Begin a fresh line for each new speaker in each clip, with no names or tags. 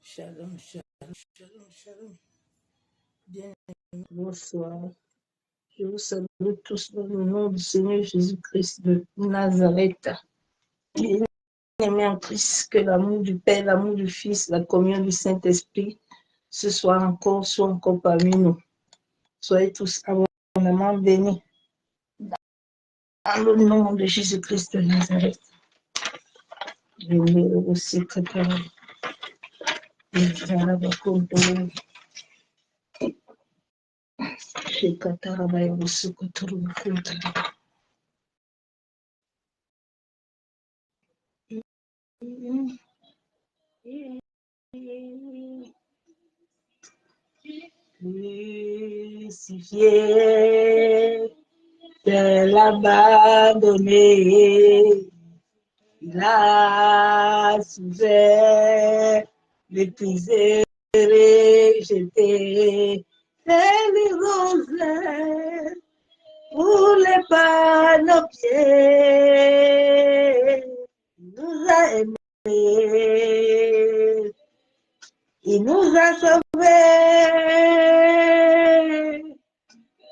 Shalom, shalom, shalom, shalom. Bien, bonsoir. Je vous salue tous dans le nom du Seigneur Jésus-Christ de Nazareth. Bien-aimés en Christ, que l'amour du Père, l'amour du Fils, la communion du Saint-Esprit, ce soir encore, soit encore parmi nous. Soyez tous abondamment bénis. Dans le nom de Jésus-Christ de Nazareth. Je vais aussi préparer. Crucifié, c'est l'abandonné. Il a souffert, méprisé, rejeté, délivré, roulé par nos pieds. Il nous a aimés, il nous a sauvés,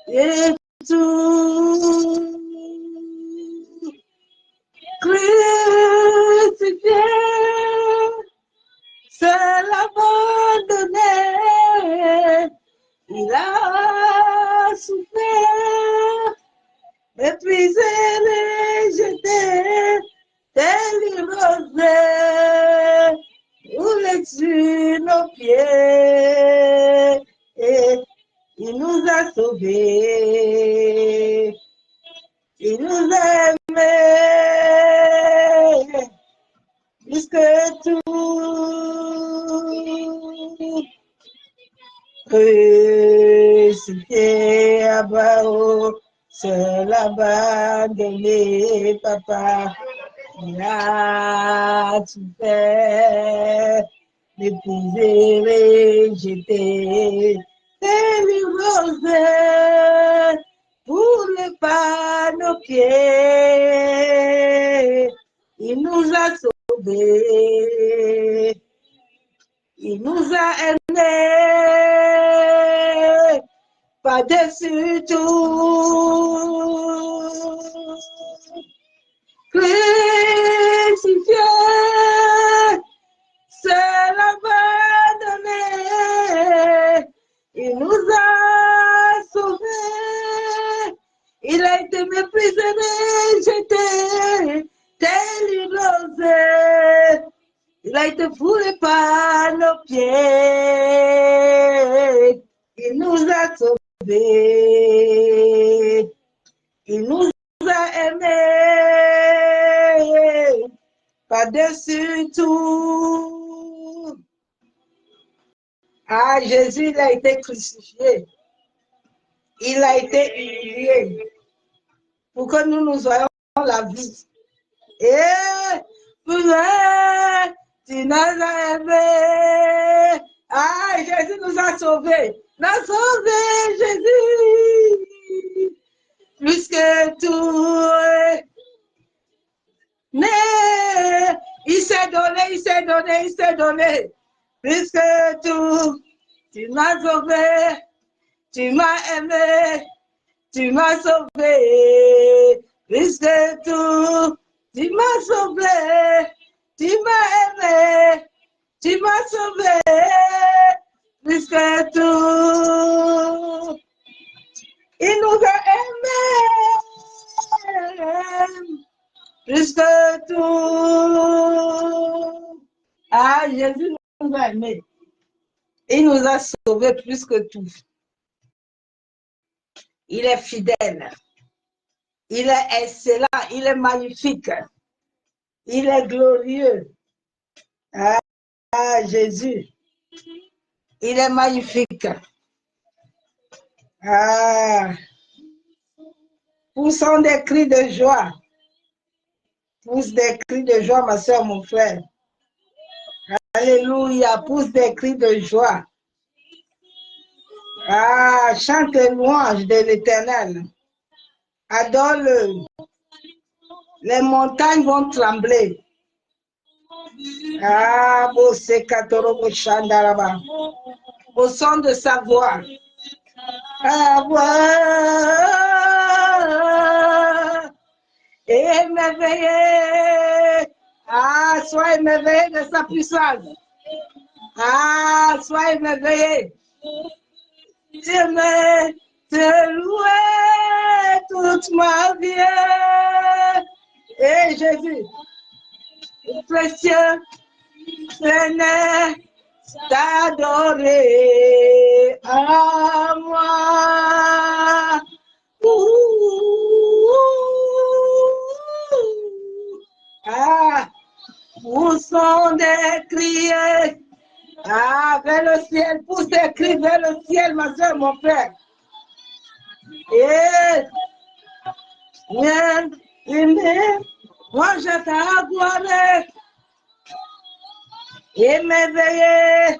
et tout. Crucifié, c'est l'abandonné. Il a souffert, épuisé, rejeté, délivré, roulé sur nos pieds. Et il nous a sauvés. Il nous a aimés plus que tout. Crucifié à Bao, c'est l'abandonné, papa. Il a souffert, méprisé, rejeté, délivré, roulé par nos pieds. Il nous a sauvés. Il nous a aimés par-dessus tout. Crucifié, c'est l'abandonné. Il nous a sauvés. Il a été méprisé, rejeté, délivré. Il a été foulé par nos pieds. Il nous a sauvés. Il nous a aimés par-dessus tout. Ah, Jésus, il a été crucifié. Il a été humilié pour que nous ayons la vie. Et pour tu nous as aimés. Ah, Jésus nous a sauvés. Nous a sauvés, Jésus. Plus que tout. Mais il s'est donné, il s'est donné, il s'est donné. Plus que tout. Tu m'as sauvé. Tu m'as aimé. Tu m'as sauvé. Plus que tout. Tu m'as sauvé. Tu m'as aimé, tu m'as sauvé, plus que tout. Il nous a aimés, plus que tout. Ah, Jésus nous a aimés. Il nous a sauvés plus que tout. Il est fidèle. Il est excellent. Il est magnifique. Il est glorieux. Ah, Jésus, il est magnifique. Ah, poussons des cris de joie. Pousse des cris de joie, ma soeur, mon frère. Alléluia, pousse des cris de joie. Ah, chante les louanges de l'Éternel. Adore-le. Les montagnes vont trembler. Ah, Bossé Katorobo Chandaraba. Au son de sa voix. À voix. Et m'éveiller. Ah, sois émerveillé de sa puissance. Ah, sois émerveillé. J'aimerais te louer toute ma vie. Et Jésus, précieux, venez t'adorer à moi. Ah, où sont des cris? Ah, vers le ciel, pousse des cris vers le ciel, ma soeur, mon frère. Et viens, moi je t'adorerai et m'éveiller.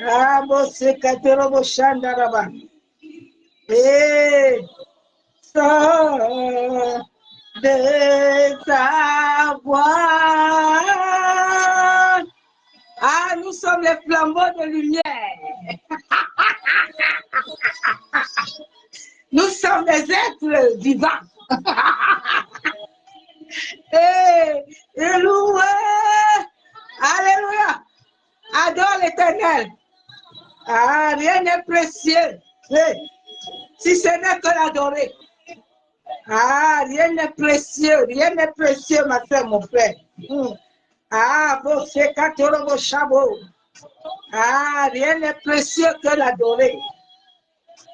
Ah, bossé, katorobo, chandaraba. Et sors de ta voix. Ah, nous sommes les flambeaux de lumière. Nous sommes des êtres vivants. Et loué. Alléluia. Adore l'Éternel. Ah, rien n'est précieux. Si ce n'est que l'adorer. Ah, rien n'est précieux, ma soeur, mon frère. Ah, vos sécateurs, vos chameaux. Ah, rien n'est précieux que l'adorer.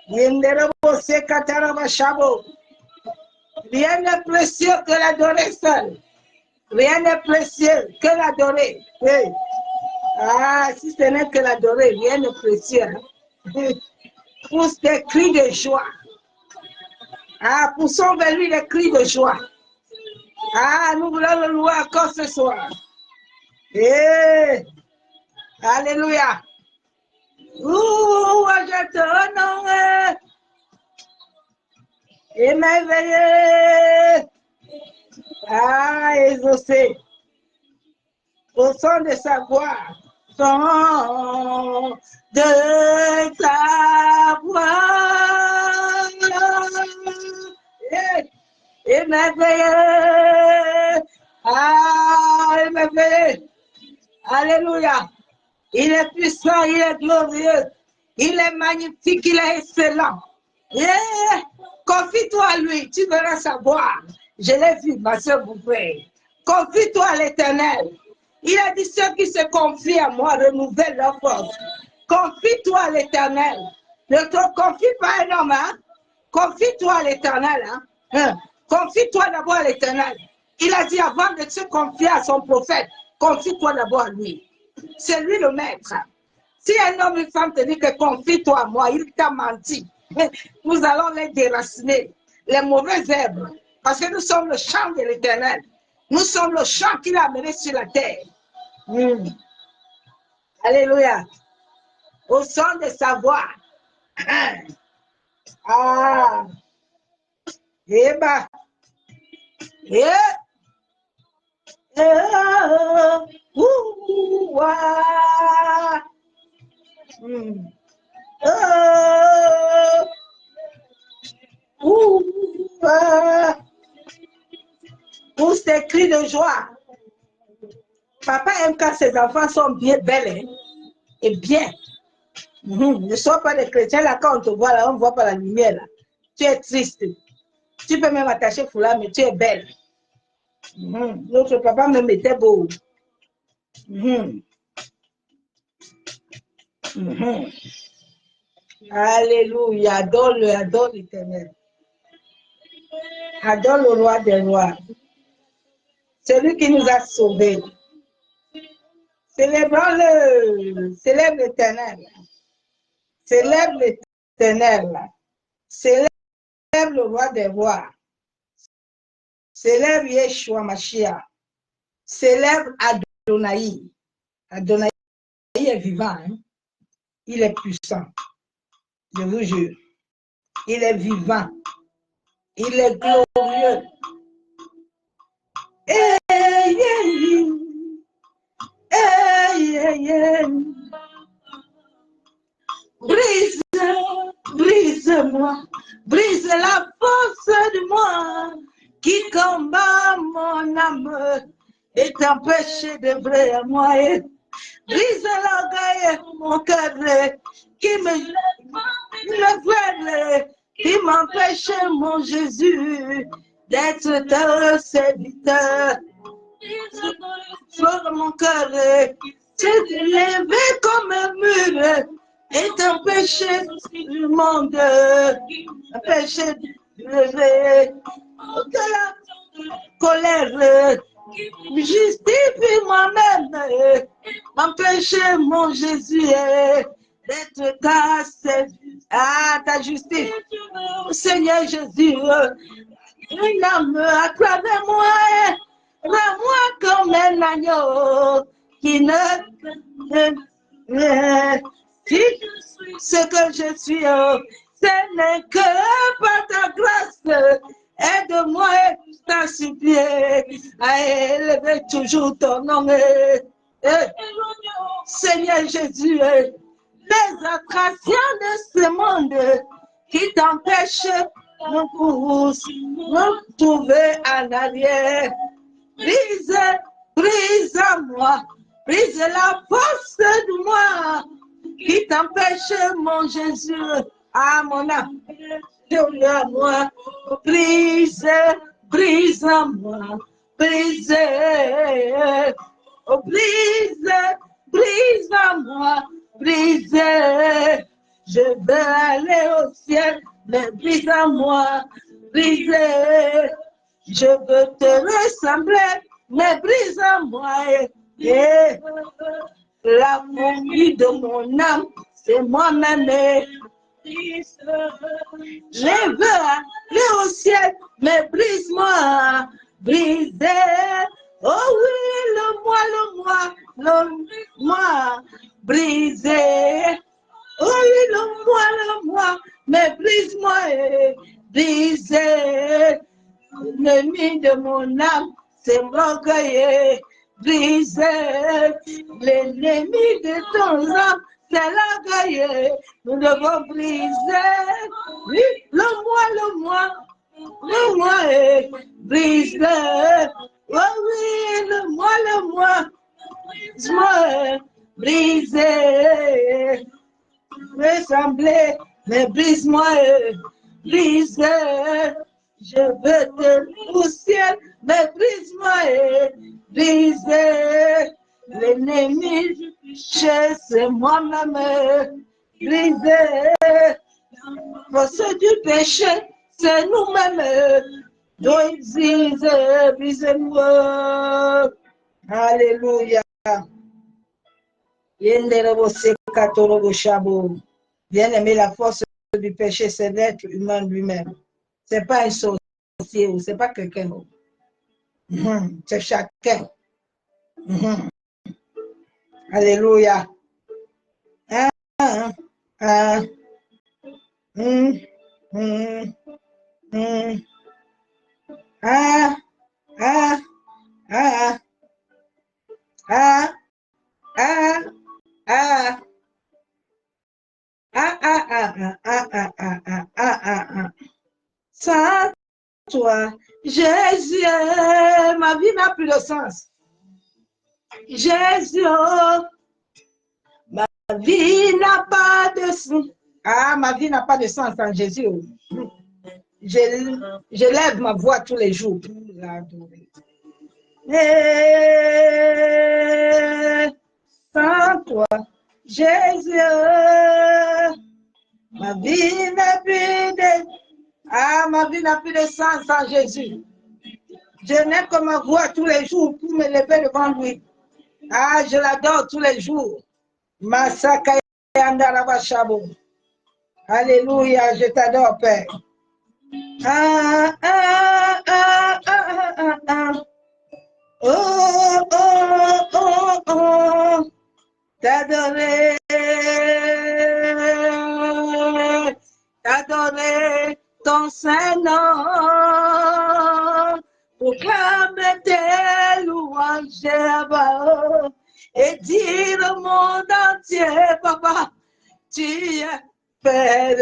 Rien n'est précieux que l'adorer seul. Rien n'est précieux que l'adorer. Oui. Ah, si ce n'est que l'adorer, rien n'est précieux. Pousse des cris de joie. Ah, poussons vers lui les cris de joie. Ah, nous voulons le louer encore ce soir. Alléluia. Ouh, je te honorerai et m'éveiller. Ah, exaucé. Au son de sa voix. Son de ta voix. Et m'éveiller. Ah, émerveillé. Alléluia. Il est puissant, il est glorieux. Il est magnifique, il est excellent. Confie-toi à lui, tu verras sa gloire. Je l'ai vu, ma soeur Bouffée. Confie-toi à l'Éternel. Il a dit ceux qui se confient à moi renouvellent leur force. Confie-toi à l'Éternel. Ne te confie pas à un homme, hein? Confie-toi à l'Éternel. Hein? Confie-toi d'abord à l'Éternel. Il a dit avant de se confier à son prophète, confie-toi d'abord à lui. C'est lui le maître. Si un homme ou une femme te dit que confie-toi à moi, il t'a menti. Nous allons les déraciner, les mauvaises herbes, parce que nous sommes le champ de l'Éternel. Nous sommes le champ qu'il a amené sur la terre. Alléluia. Au son de sa voix. Ah. Eh ben. Pour ces cris de joie. Papa aime quand ses enfants sont bien belles et bien. Ne sois pas des chrétiens là, quand on te voit là, on ne voit pas la lumière là. Tu es triste. Tu peux même attacher foulard, mais tu es belle. Notre papa me mettait beau. Alléluia, adore l'Éternel. Adore le roi des rois. Celui qui nous a sauvés. Célébrons-le. Célèbre l'Éternel. Célèbre l'Éternel. Célèbre le roi des rois. Célèbre Yeshua Mashiach. Célèbre Adonai. Adonai est vivant. Hein? Il est puissant. Je vous jure. Il est vivant. Il est glorieux. Brise, brise-moi, brise la force de moi qui combat mon âme et t'empêche de vrai à moi. Brise l'orgueil, mon cœur, qui me freine, qui m'empêche, mon Jésus, d'être ton serviteur. Sur mon cœur, c'est élevé comme un mur et t'empêcher du monde, empêcher de lever de la colère, justifie moi-même, m'empêcher mon Jésus d'être ta ta justice. Seigneur Jésus, une âme à travers moi, rends-moi comme un agneau qui si ce que je suis, ce n'est que par ta grâce. Aide-moi, t'en supplier, à élever toujours ton nom. Seigneur Jésus, les attractions de ce monde qui t'empêchent nous poussent, nous trouver en arrière. Brise, brise à moi, brise la force de moi qui t'empêche, mon Jésus, à mon âme, à moi, brise, brise à moi, brise, oh, brise, brise à moi, brise, je veux aller au ciel, mais brise à moi, brise, je veux te ressembler, mais brise à moi, la folie de mon âme, c'est moi-même. Je veux aller au ciel, mais brise-moi, brise. Oh oui, le moi, brisé. Oh oui, le moi, mais brise-moi, brisé. L'ennemi de mon âme, c'est l'orgueil, brisé. L'ennemi de ton âme, c'est l'orgueil, nous devons briser. Oui, le moi est brisé. Oh oui, le moi, brisé. Ressembler, mais brise-moi, brisé. Je veux te au ciel, mais brise-moi, brisé. L'ennemi, c'est moi-même, brisé. Force du péché, c'est nous-mêmes. Brisez-moi. Alléluia. Bien aimé, la force du péché, c'est l'être humain lui-même. Ce n'est pas un sorcier ou ce n'est pas quelqu'un. C'est chacun. Alléluia. Sans toi, Jésus, ma vie n'a plus de sens. Jésus, ma vie n'a pas de sens. Ma vie n'a pas de sens sans Jésus. Je lève ma voix tous les jours pour l'adorer. Sans toi, Jésus, ma vie n'a plus de ma vie n'a plus de sens sans Jésus. Je n'ai que ma voix tous les jours pour me lever devant lui. Je l'adore tous les jours. Masaka Yandarabashabo. Alléluia, je t'adore, Père. Oh, t'adorer, ton Saint-Nom, proclame tes louanges, et dire au monde entier, papa, tu es Père,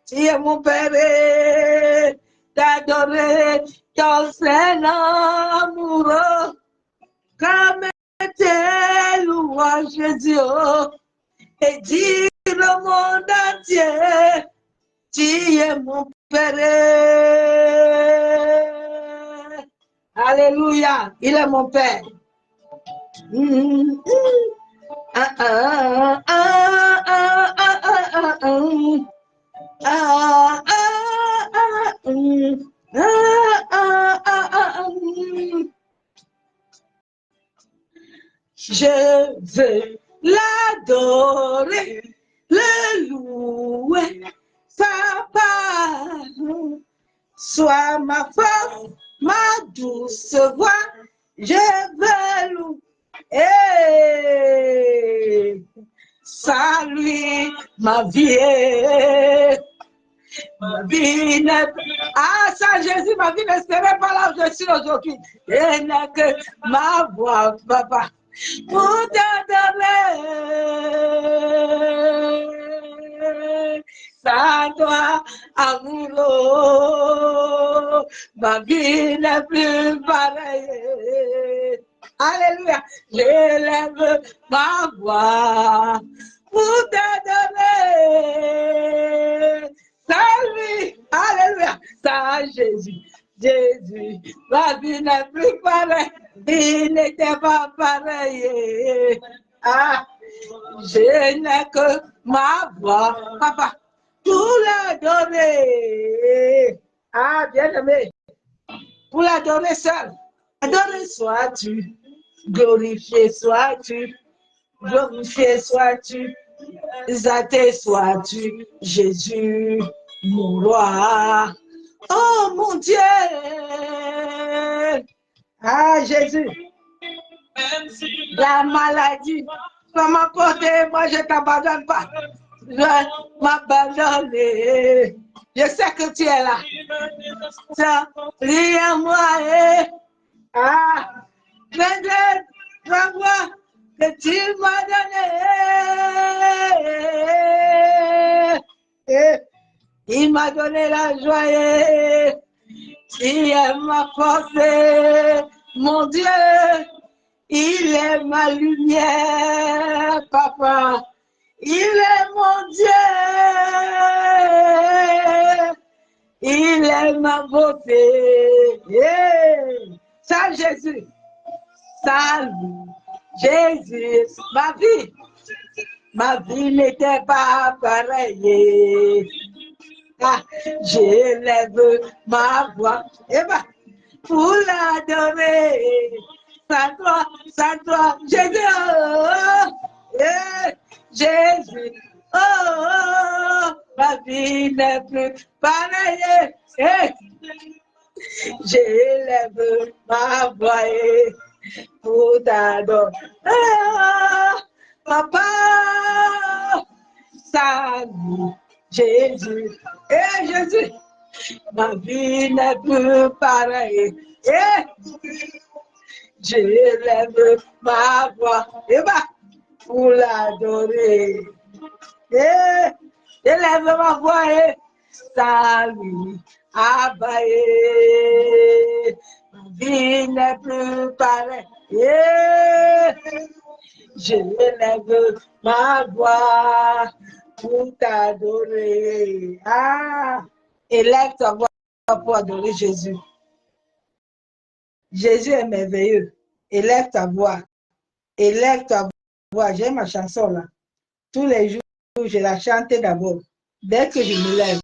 tu es mon Père, t'adorer ton Seigneur amoureux, comme tes louanges, Dieu, et dire au monde entier, tu es mon Père. Alléluia, il est mon Père. Je veux l'adorer, le louer, papa. Sois ma force, ma douce voix, je veux louer. Salut ma vie. Ma vie n'est ah, ça, Jésus, ma vie ne serait pas là où je suis aujourd'hui. Et n'est que ma voix, papa, pour t'adorer. Ça doit amoureux. Ma vie n'est plus pareille. Alléluia. J'élève ma voix pour t'adorer. Salut, alléluia, ça Jésus, Jésus, ma vie n'est plus pareille, il n'était pas pareil. Ah, je n'ai que ma voix, papa, pour l'adorer. Ah, bien-aimé, pour l'adorer seul, adoré sois-tu, glorifié sois-tu, glorifié sois-tu. Exalté sois-tu, Jésus, mon roi. Oh mon Dieu! Ah Jésus! La maladie va m'apporter, moi je ne t'abandonne pas. Je m'abandonne. Je sais que tu es là. Tiens, à moi. Ah, moi que tu m'as donné. Il m'a donné la joie. Tu es ma force, mon Dieu. Il est ma lumière, papa. Il est mon Dieu. Il est ma beauté. Salut Jésus. Salut. Jésus, ma vie n'était pas pareille. Ah, j'élève ma voix pour l'adorer. Ça doit, Jésus, Jésus, ma vie n'est plus pareille. J'élève ma voix pour t'adorer. Papa, salut Jésus. Jésus, ma vie n'est plus pareille. J'élève ma voix pour l'adorer. J'élève ma voix. Salut, Abba. Ma vie n'est plus pareille. J'élève ma voix pour t'adorer. Ah, élève ta voix pour adorer Jésus. Jésus est merveilleux. Élève ta voix. Élève ta voix. J'ai ma chanson là. Tous les jours, je la chante d'abord. Dès que je me lève.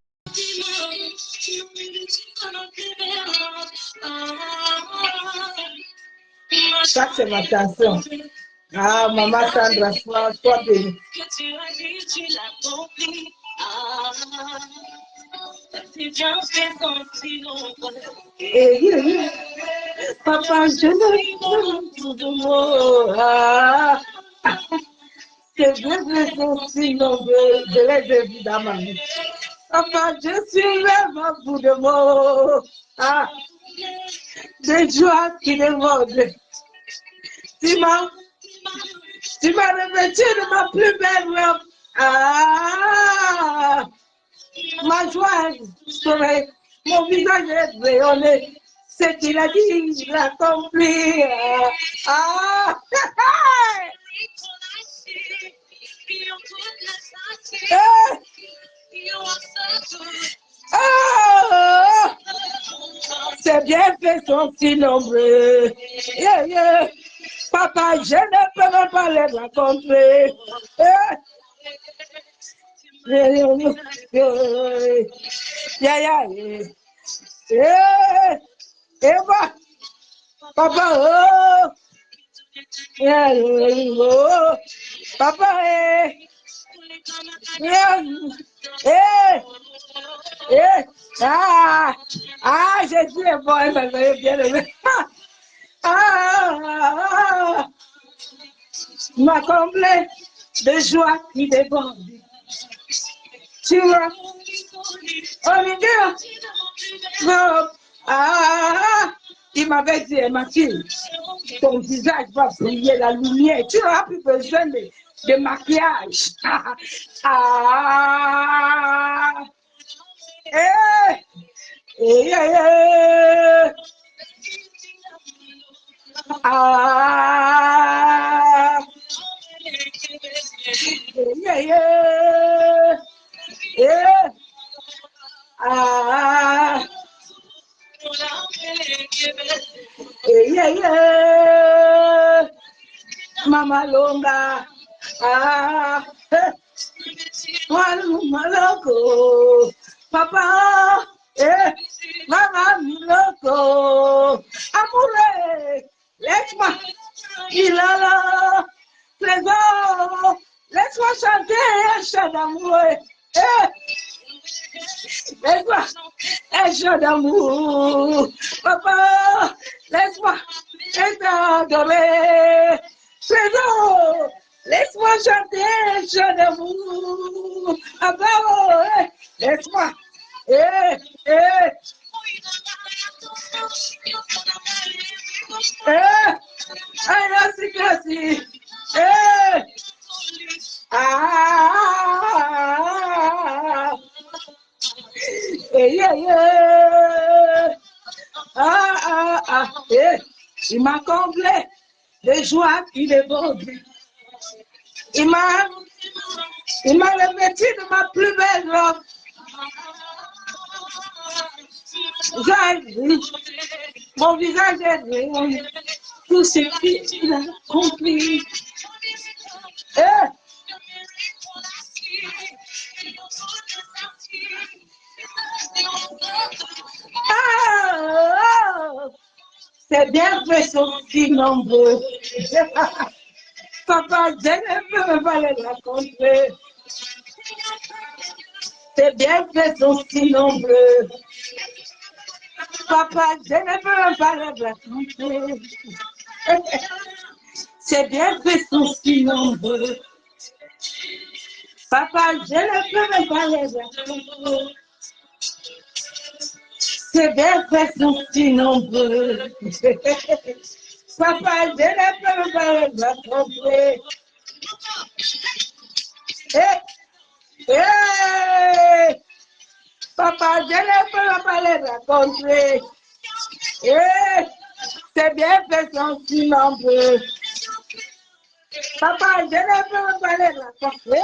Ça, c'est ma chanson. Ah, maman Sandra, sois bénie. Papa, je ne plus de mots. C'est bien si nombreux, je les ai vus dans ma vie. Papa, je suis vraiment bout de mots. Ah, de joie qui demande. Tu m'as Tu m'as revêtu de ma plus belle robe. Ah, ma joie est sauvée, mon visage est rayonné. Ce qu'il a dit, il l'accomplit. Ah, ah, c'est bien fait, sont si nombreux. Yeah, yeah. Papa, je ne peux même pas les rencontrer. Yeah, yeah, yeah. Eva, papa, oh, yeah, oh, papa, yeah, Jésus est bon, elle m'a bien aimé. M'a comblé de joie qui déborde. Tu vois, on est deux. Il m'avait dit, Mathilde, ton visage va briller la lumière. Tu n'auras plus besoin de maquillage. Mama Longa, Maloko, Papa, Mama Miloko, Amoureux, laisse-moi, Ilala, Trésor, laisse-moi chanter un chant d'amour, laisse-moi un chant d'amour, Papa, laisse-moi t'adorer, Trésor, laisse-moi chanter un chant d'amour, Papa, laisse-moi, merci, il m'a comblé de joie qui déborde. Il m'a revêtu de ma plus belle robe. Mon visage est rayonné. Tout ce qu'il a compris. C'est bien fait son si nombreux. Papa, je ne peux même pas les raconter. C'est bien fait son si nombreux. Papa, je ne peux même pas les raconter. C'est bien fait son si nombreux. Papa, je ne peux même pas les raconter. C'est bien fait son si nombreux. Papa, je ne peux même pas les raconter. Papa, je ne peux même pas les raconter. C'est bien fait son si nombreux. Papa, je ne peux même pas les raconter.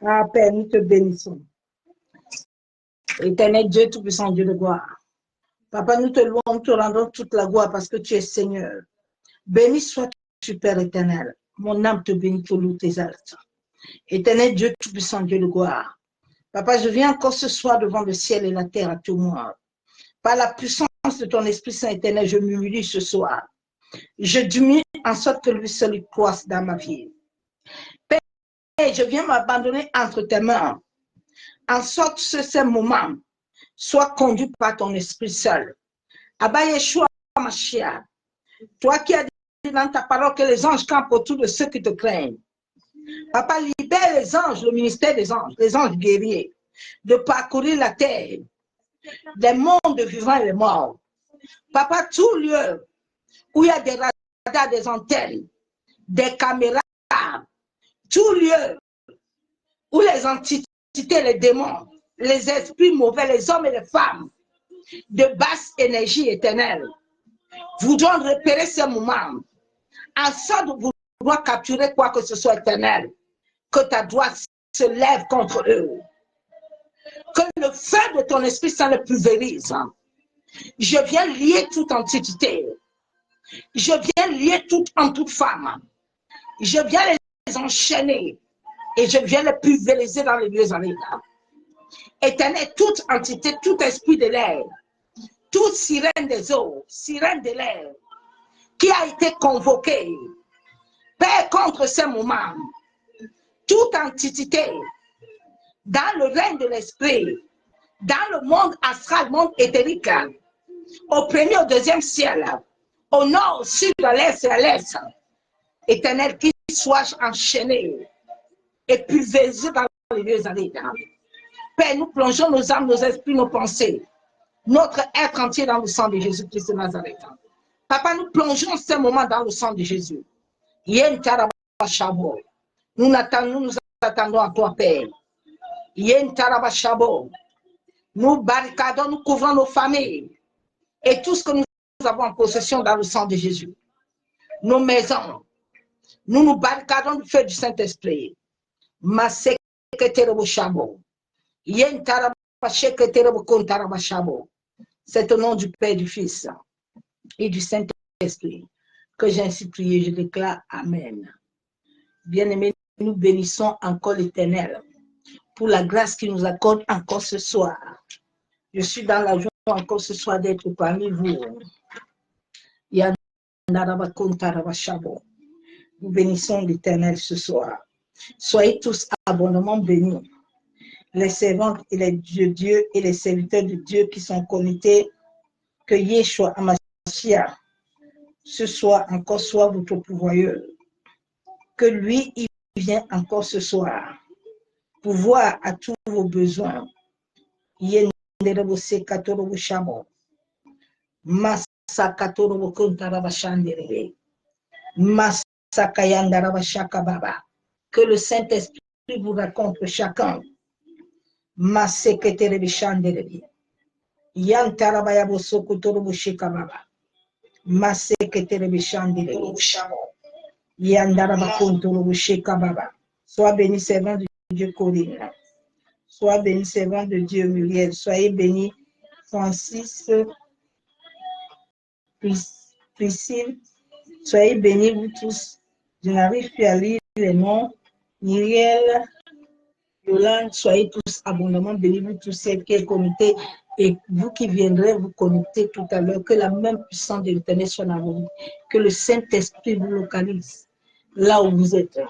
Ah, Père, nous te bénissons. Éternel Dieu, tout-puissant Dieu de gloire. Papa, nous te louons, nous te rendons toute la gloire parce que tu es Seigneur. Béni sois-tu, Père éternel. Mon âme te bénit, te loue, t'exalte. Éternel Dieu, tout-puissant Dieu de gloire. Papa, je viens encore ce soir devant le ciel et la terre à tout moi. Par la puissance de ton Esprit Saint éternel, je m'humilie ce soir. Je diminue en sorte que lui seul croisse dans ma vie. Père, je viens m'abandonner entre tes mains, en sorte que ce moment soit conduit par ton Esprit seul. Abba Yeshua Mashiach, toi qui as dit dans ta parole que les anges campent autour de ceux qui te craignent. Papa, libère les anges, le ministère des anges, les anges guerriers, de parcourir la terre, des mondes vivants et les morts. Papa, tout lieu où il y a des radars, des antennes, des caméras, tout lieu où les entités, les démons, les esprits mauvais, les hommes et les femmes de basse énergie éternelle voudront repérer ce moment en sorte de vouloir capturer quoi que ce soit éternel, que ta droite se lève contre eux, que le feu de ton Esprit Saint le pulvérise. Je viens lier toute entité, je viens lier toute femme, je viens les enchaîner et je viens les pulvériser dans les lieux arides. Éternel, toute entité, tout esprit de l'air, toute sirène des eaux, sirène de l'air, qui a été convoquée, Père, contre ce moment, toute entité dans le règne de l'esprit, dans le monde astral, monde éthérique, au premier, au deuxième ciel, au nord, au sud, à l'est et à l'est, éternel, qu'il soit enchaîné et pulvérisé dans les lieux arides. Père, nous plongeons nos âmes, nos esprits, nos pensées, notre être entier dans le sang de Jésus-Christ de Nazareth. Papa, nous plongeons ce moment dans le sang de Jésus. Nous attendons à toi, Père. Nous barricadons, nous couvrons nos familles et tout ce que nous avons en possession dans le sang de Jésus. Nos maisons, nous nous barricadons du feu du Saint-Esprit. C'est au nom du Père, du Fils et du Saint-Esprit que j'ai ainsi prié. Je déclare Amen. Bien-aimés, nous bénissons encore l'Éternel pour la grâce qu'il nous accorde encore ce soir. Je suis dans la joie encore ce soir d'être parmi vous. Nous bénissons l'Éternel ce soir. Soyez tous abondamment bénis. Les servantes et les Dieu et les serviteurs de Dieu qui sont connectés, que Yeshua Hamashiach ce soir encore soit votre pourvoyeur. Que lui, il vient encore ce soir pouvoir à tous vos besoins. Que le Saint-Esprit vous raconte chacun. Sois béni, servant de Dieu Corinne. Sois béni, servant de Dieu Muriel. Soyez béni, Francis, Priscille. Soyez bénis, vous tous. Je n'arrive plus à lire les noms. Muriel, Yolande, soyez tous abondamment bénis, vous tous, celles qui est connectée. Et vous qui viendrez vous connecter tout à l'heure, que la même puissance de l'Éternel soit dans vous. Que le Saint-Esprit vous localise là où vous êtes.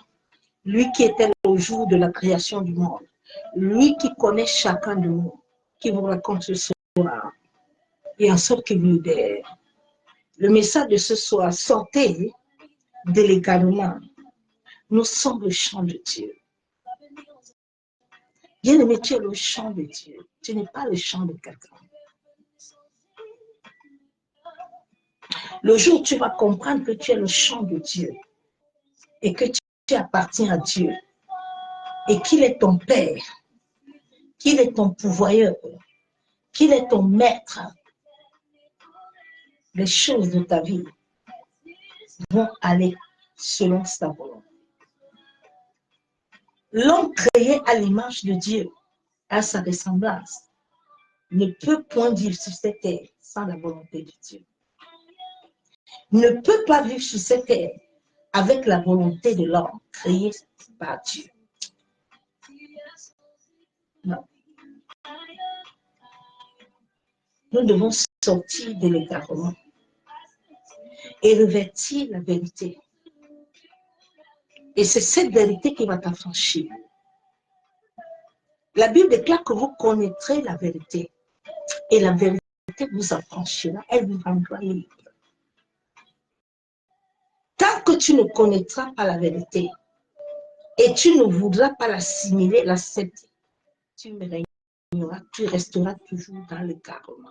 Lui qui était au jour de la création du monde. Lui qui connaît chacun de nous, qui vous raconte ce soir, et en sorte qu'il vous libère. Le message de ce soir, sortez délicatement. Nous sommes le chant de Dieu. Bien-aimé, tu es le chant de Dieu. Tu n'es pas le chant de quelqu'un. Le jour où tu vas comprendre que tu es le chant de Dieu et que tu appartiens à Dieu et qu'il est ton Père, qu'il est ton pourvoyeur, qu'il est ton maître, les choses de ta vie vont aller selon sa volonté. L'homme créé à l'image de Dieu, à sa ressemblance, ne peut point vivre sur cette terre sans la volonté de Dieu. Ne peut pas vivre sur cette terre avec la volonté de l'homme créé par Dieu. Non. Nous devons sortir de l'égarement et revêtir la vérité. Et c'est cette vérité qui va t'affranchir. La Bible déclare que vous connaîtrez la vérité. Et la vérité vous affranchira, elle vous rendra libre. Tant que tu ne connaîtras pas la vérité et tu ne voudras pas l'assimiler, l'accepter, tu me régneras, tu resteras toujours dans l'égarement.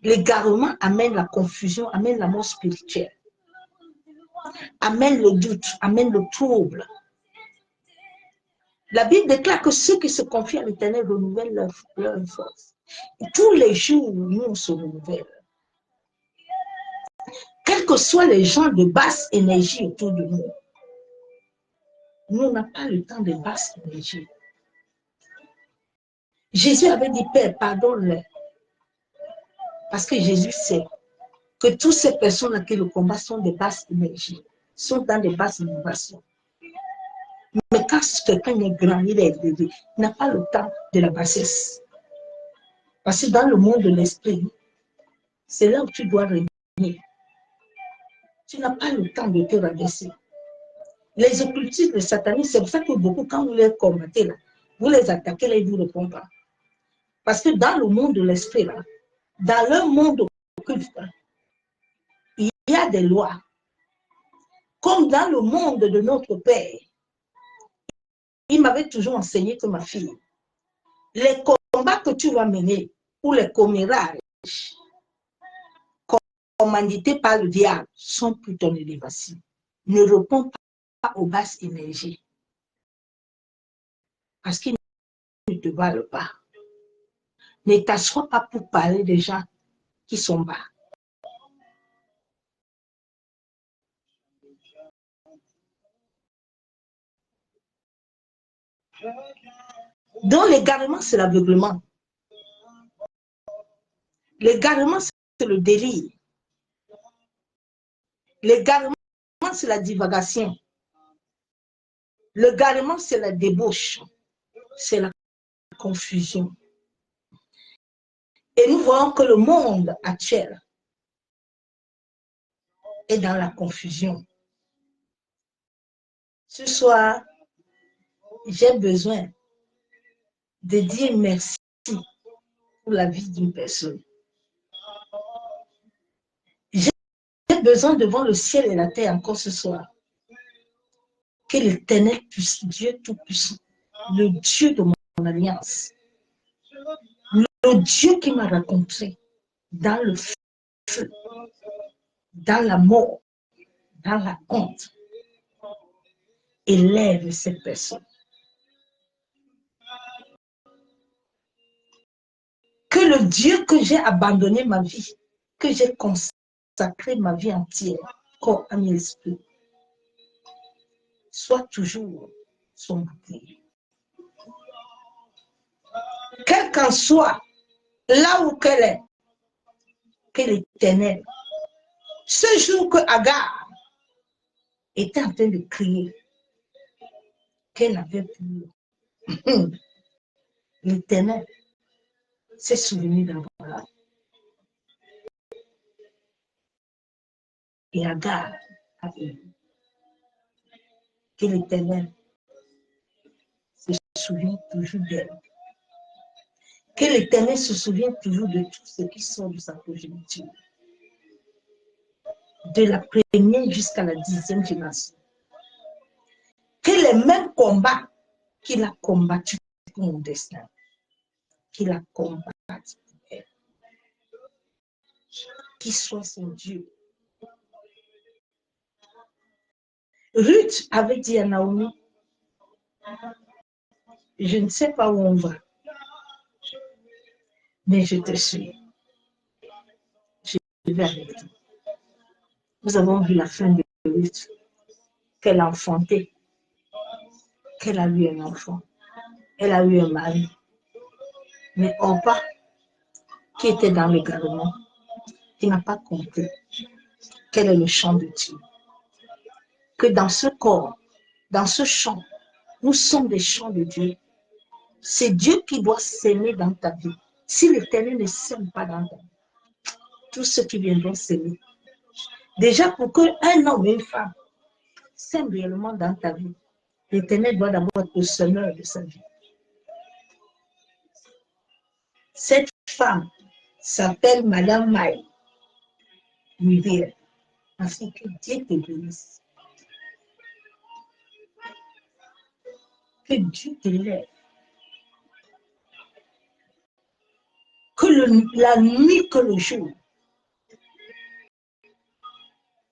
L'égarement amène la confusion, amène la mort spirituelle, amène le doute, amène le trouble. La Bible déclare que ceux qui se confient à l'Éternel renouvellent leur force. Et tous les jours, nous se renouvellons. Quels que soient les gens de basse énergie autour de nous, nous n'avons pas le temps de basse énergie. Jésus avait dit, Père, pardonne-les. Parce que Jésus sait que toutes ces personnes-là qui le combattent sont de basse énergie, sont dans des basses vibrations. Mais quand quelqu'un est grand, il est élevé, il n'a pas le temps de la bassesse. Parce que dans le monde de l'esprit, c'est là où tu dois régner. Tu n'as pas le temps de te rabaisser. Les occultistes, les satanistes, c'est pour ça que beaucoup, quand vous les combattez, là, vous les attaquez, là, ils ne vous répondent pas. Parce que dans le monde de l'esprit, là, dans le monde occulte, il y a des lois. Comme dans le monde de notre Père, il m'avait toujours enseigné que ma fille, les combats que tu vas mener, ou les commérages, commandités par le diable, sont pour ton élévation. Ne réponds pas aux basses énergies. Parce qu'ils ne te valent pas. Ne t'assois pas pour parler des gens qui sont bas. Donc l'égarement, c'est l'aveuglement. L'égarement, c'est le délire. L'égarement, c'est la divagation. L'égarement, c'est la débauche. C'est la confusion. Et nous voyons que le monde actuel est dans la confusion. Ce soir, j'ai besoin de dire merci pour la vie d'une personne. J'ai besoin devant le ciel et la terre encore ce soir que l'Éternel puisse, Dieu Tout-Puissant, le Dieu de mon alliance, le Dieu qui m'a rencontré dans le feu, dans la mort, dans la honte, élève cette personne. Que le Dieu que j'ai abandonné ma vie, que j'ai consacré ma vie entière, corps, âme et esprit, soit toujours son bouclier. Quel qu'en soit là où qu'elle est, que l'Éternel, ce jour que Agar était en train de crier, qu'elle n'avait plus, l'Éternel s'est souvenu d'Abraham. Et Agar a vu que l'Éternel se souvient toujours d'elle. Que l'Éternel se souvient toujours de tout ce qui sort de sa progéniture. De la première jusqu'à la 10e génération. Que les mêmes combats qu'il a combattus pour mon destin, qu'il a combattu pour elle. Qu'il soit son Dieu. Ruth avait dit à Naomi, je ne sais pas où on va, mais je te suis. Je vais avec toi. Nous avons vu la fin de Ruth. qu'elle a enfanté, qu'elle a eu un enfant. Elle a eu un mari. Mais Orpa, qui était dans le garnement, il n'a pas compris quel est le champ de Dieu. Que dans ce corps, dans ce champ, nous sommes des champs de Dieu. C'est Dieu qui doit s'aimer dans ta vie. Si l'Éternel ne s'aime pas dans ta vie, tous ceux qui viendront s'aimer. Déjà, pour qu'un homme et une femme s'aiment réellement dans ta vie, l'Éternel doit d'abord être le semeur de sa vie. Cette femme s'appelle Madame Maï Muriel. Ainsi que Dieu te bénisse. Que Dieu te lève. Que la nuit que le jour,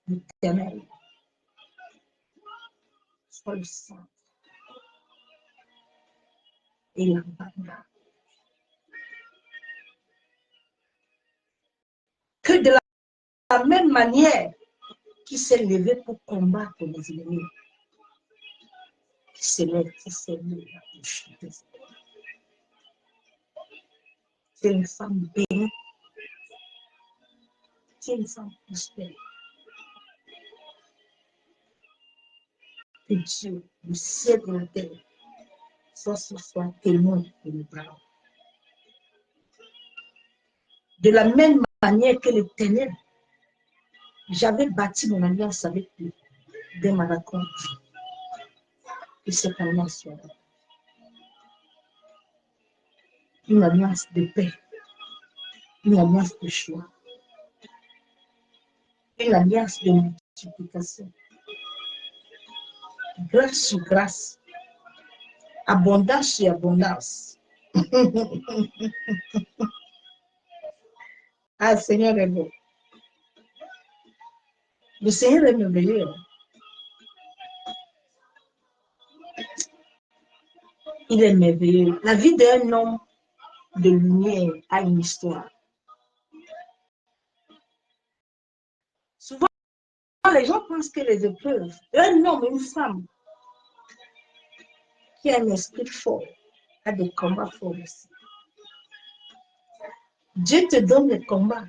l'Éternel soit le centre et la bande. Que de la même manière qui s'est levé pour combattre les ennemis, qui s'est levé la bouche des ennemis. Tu es une femme bénie. Tu es une femme prospère. Que Dieu, le ciel de la terre, soit ce soir témoin de nos parents. De la même manière que l'Éternel, j'avais bâti mon alliance avec lui dès ma rencontre. Que cette alliance soit là. Une alliance de paix, une alliance de choix, une alliance de multiplication. Grâce sur grâce, abondance sur abondance. Ah, Seigneur est beau. Le Seigneur est merveilleux. Il est merveilleux. La vie d'un homme de lumière a une histoire. Souvent, les gens pensent que les épreuves, un homme et une femme qui a un esprit fort a des combats forts aussi. Dieu te donne les combats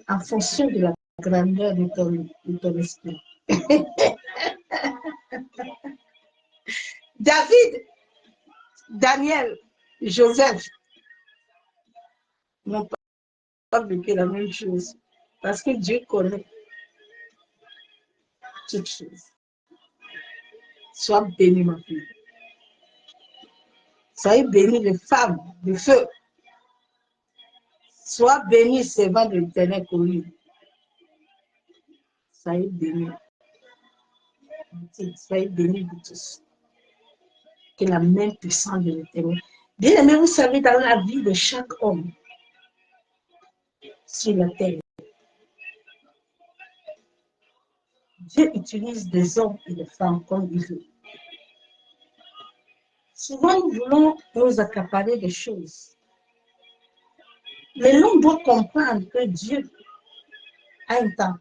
en fonction de la grandeur de ton esprit. David, Daniel, Joseph n'ont pas vécu la même chose parce que Dieu connaît toutes choses. Sois béni, ma fille. Soyez bénis les femmes du feu. Sois béni, servant de l'Éternel connu. Soyez bénis. Soyez bénis de tous. Que la main puissante de l'Éternel. Bien aimé, vous savez, dans la vie de chaque homme sur la terre, Dieu utilise des hommes et des femmes comme il veut. Souvent, nous voulons nous accaparer des choses. Mais l'homme doit comprendre que Dieu a un temps.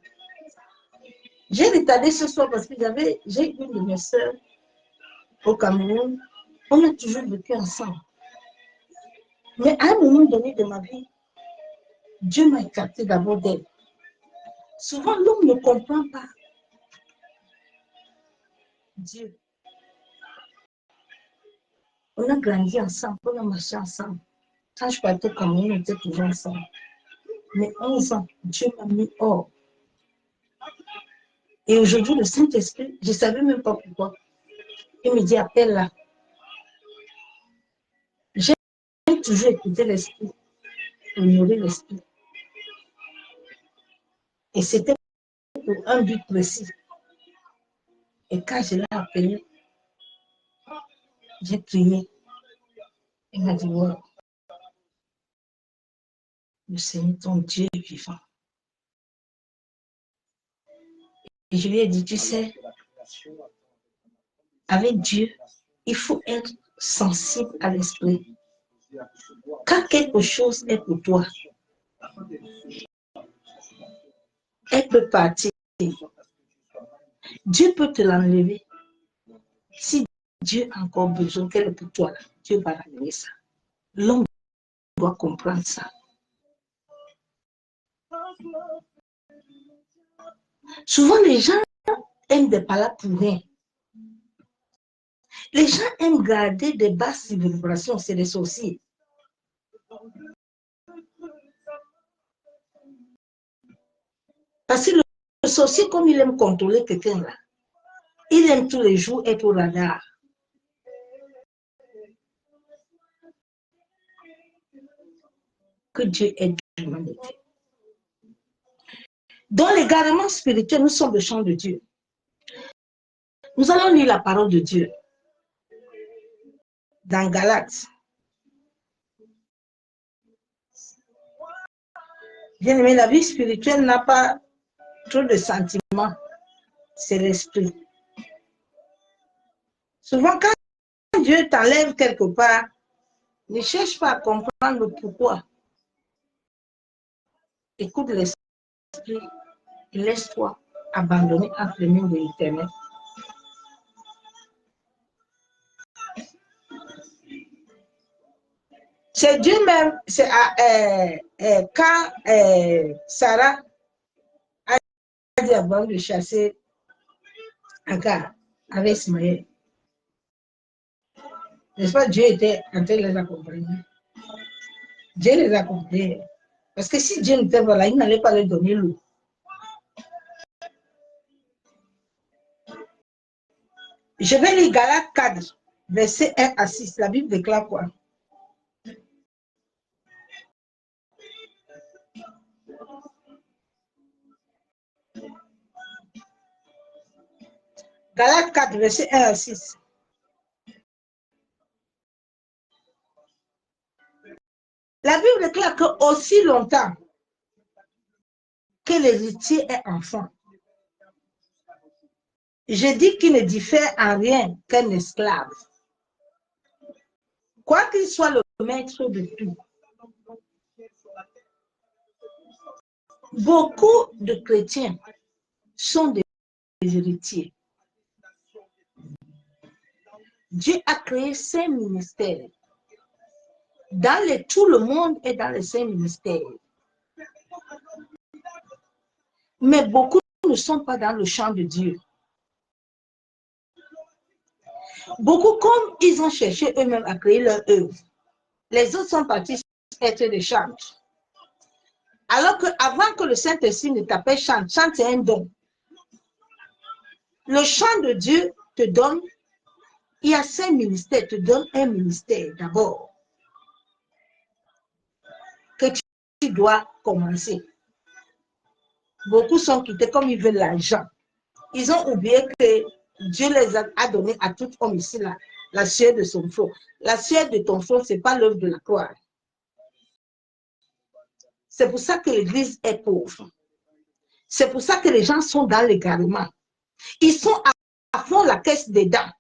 J'ai retardé ce soir parce que j'ai une de mes sœurs au Cameroun. On a toujours vécu ensemble. Mais à un moment donné de ma vie, Dieu m'a écarté d'abord d'elle. Souvent, l'homme ne comprend pas Dieu. On a grandi ensemble, on a marché ensemble. Quand je partais au Cameroun, on était toujours ensemble. Mais 11 ans, Dieu m'a mis hors. Et aujourd'hui, le Saint-Esprit, je ne savais même pas pourquoi. Il me dit, appelle-la. J'ai toujours écouté l'Esprit, honorer l'Esprit. Et c'était pour un but précis. Et quand je l'ai appelé, j'ai prié. Il m'a dit, wow, le Seigneur, ton Dieu est vivant. Et je lui ai dit, tu sais, avec Dieu, il faut être sensible à l'esprit. Quand quelque chose est pour toi, elle peut partir. Dieu peut te l'enlever. Si Dieu a encore besoin qu'elle est pour toi, là, Dieu va l'amener ça. L'homme doit comprendre ça. Souvent, les gens aiment des paroles pour rien. Les gens aiment garder des basses vibrations, c'est des sorciers. Parce que le sorcier, comme il aime contrôler quelqu'un là, il aime tous les jours être au radar. Que Dieu aide l'humanité. Dans l'égarement spirituel, nous sommes le champ de Dieu. Nous allons lire la parole de Dieu dans Galates. Bien aimé, la vie spirituelle n'a pas trop de sentiments. C'est l'esprit. Souvent, quand Dieu t'enlève quelque part, ne cherche pas à comprendre le pourquoi. Écoute l'esprit et laisse-toi abandonner entre les mains de l'Éternel. C'est Dieu même, c'est quand Sarah a dit à Abraham de chasser Agar avec Ismaël. N'est-ce pas, Dieu était en train de les accompagner. Dieu les accompagnait. Parce que si Dieu n'était pas là, il n'allait pas leur donner l'eau. Je vais lire Galates 4, versets 1 à 6. La Bible déclare quoi? Galates 4, versets 1 à 6. La Bible déclare que aussi longtemps que l'héritier est enfant, je dis qu'il ne diffère en rien qu'un esclave. Quoi qu'il soit le maître de tout. Beaucoup de chrétiens sont des héritiers. Dieu a créé 5 ministères. Tout le monde est dans les 5 ministères. Mais beaucoup ne sont pas dans le champ de Dieu. Beaucoup, comme ils ont cherché eux-mêmes à créer leur œuvre, les autres sont partis être des chantes. Alors qu'avant que le Saint-Esprit ne t'appelle chante, chante c'est un don. Le chant de Dieu te donne, il y a 5 ministères, te donne un ministère d'abord que tu dois commencer. Beaucoup sont quittés comme ils veulent l'argent. Ils ont oublié que Dieu les a donné à tout homme ici, là, la sueur de son front. La sueur de ton front, ce n'est pas l'œuvre de la croix. C'est pour ça que l'Église est pauvre. C'est pour ça que les gens sont dans l'égarement. Ils sont à fond la caisse des dents,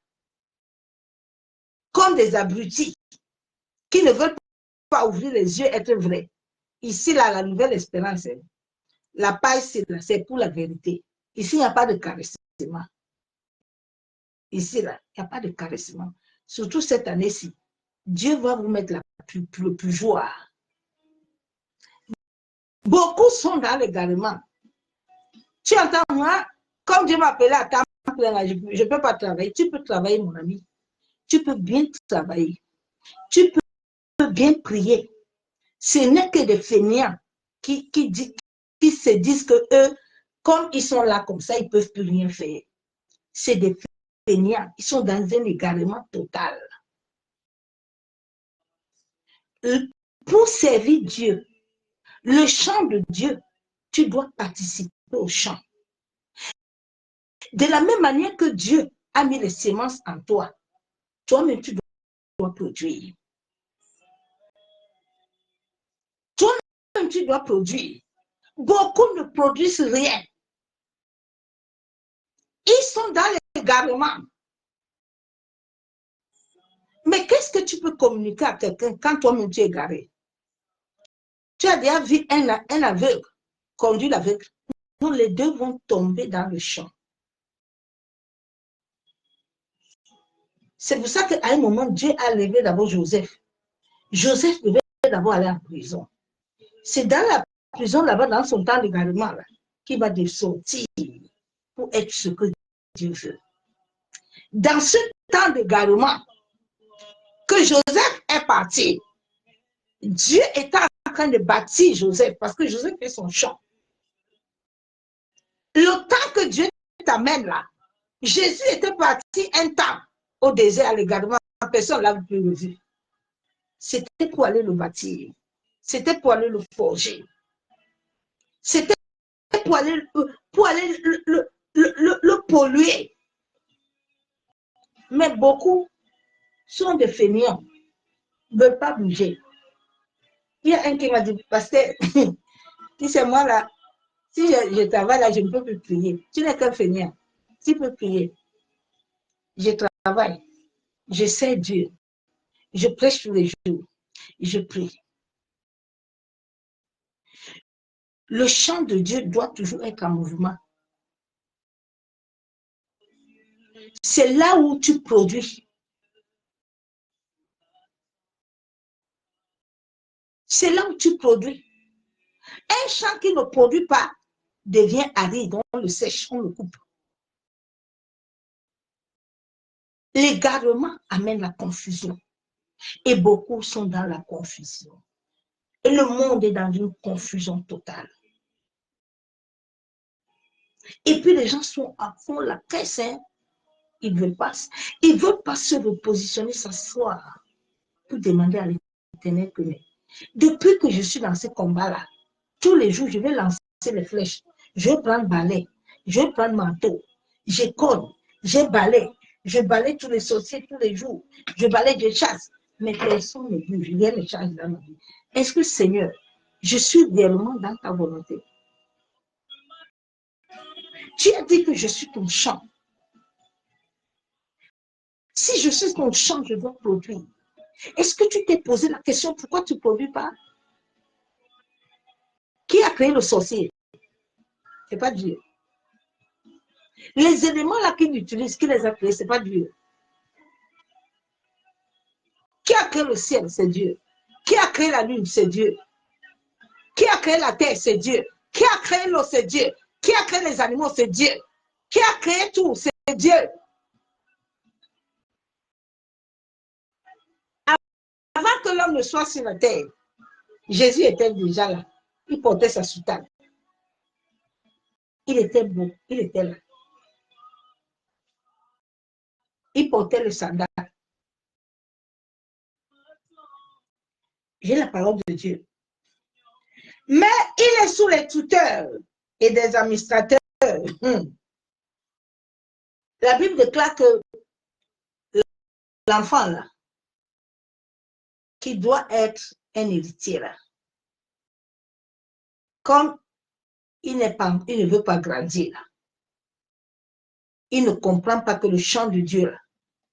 comme des abrutis qui ne veulent pas ouvrir les yeux, être vrais. Ici, là, la nouvelle espérance, la paille, c'est pour la vérité. Ici, il n'y a pas de caressement. Ici, là, il n'y a pas de caressement. Surtout cette année-ci. Dieu va vous mettre le plus joie. Beaucoup sont dans l'égarement. Tu entends, moi, comme Dieu m'a appelé à temps plein, je ne peux pas travailler. Tu peux travailler, mon ami. Tu peux bien travailler. Tu peux bien prier. Ce n'est que des fainéants qui se disent que eux, comme ils sont là comme ça, ils ne peuvent plus rien faire. C'est des fainéants. Ils sont dans un égarement total. Pour servir Dieu, le chant de Dieu, tu dois participer au chant. De la même manière que Dieu a mis les semences en toi, toi-même tu dois produire. Toi-même tu dois produire. Beaucoup ne produisent rien. Ils sont dans l'égarement. Mais qu'est-ce que tu peux communiquer à quelqu'un quand toi-même tu es égaré? Tu as déjà vu un aveugle conduire l'aveugle. Non, les deux vont tomber dans le champ. C'est pour ça qu'à un moment, Dieu a levé d'abord Joseph. Joseph devait d'abord aller en prison. C'est dans la prison, là-bas, dans son temps d'égarement, qu'il va sortir pour être ce que Dieu veut. Dans ce temps d'égarement, que Joseph est parti, Dieu était en train de bâtir Joseph, parce que Joseph fait son champ. Le temps que Dieu t'amène là, Jésus était parti un temps au désert à l'égarement, personne ne l'avait plus revu. C'était pour aller le bâtir. C'était pour aller le forger. C'était pour aller le polluer. Mais beaucoup sont des fainéants, ne veulent pas bouger. Il y a un qui m'a dit, parce que si c'est moi là, si je travaille là, je ne peux plus prier. Tu n'es qu'un fainéant. Tu peux prier. Je travaille. Je sais Dieu. Je prêche tous les jours. Je prie. Le chant de Dieu doit toujours être en mouvement. C'est là où tu produis. C'est là où tu produis. Un champ qui ne produit pas devient aride, on le sèche, on le coupe. L'égarement amène la confusion. Et beaucoup sont dans la confusion. Et le monde est dans une confusion totale. Et puis les gens sont à fond la caisse, hein. Ils ne veulent pas se repositionner, s'asseoir pour demander à l'Éternel que depuis que je suis dans ce combat-là, tous les jours, je vais lancer les flèches. Je vais prendre balai, je vais prendre manteau, je cogne, je balaye, je balaye tous les sorciers tous les jours, je balaye, je chasse. Mais personne ne bouge, rien ne change dans ma vie. Est-ce que Seigneur, je suis réellement dans ta volonté? Tu as dit que je suis ton champ. Si je suis ton champ, je dois produire. Est-ce que tu t'es posé la question pourquoi tu ne produis pas? Qui a créé le sorcier? Ce n'est pas Dieu. Les éléments là qu'il utilise, qui les a créés, ce n'est pas Dieu. Qui a créé le ciel? C'est Dieu. Qui a créé la lune? C'est Dieu. Qui a créé la terre? C'est Dieu. Qui a créé l'eau? C'est Dieu. Qui a créé les animaux? C'est Dieu. Qui a créé tout? C'est Dieu. Avant que l'homme ne soit sur la terre, Jésus était déjà là. Il portait sa soutane. Il était beau. Il était là. Il portait le sandal. J'ai la parole de Dieu. Mais il est sous les tuteurs et des administrateurs. La Bible déclare que l'enfant là, qui doit être un héritier là, comme il ne veut pas grandir là, il ne comprend pas que le champ de Dieu là,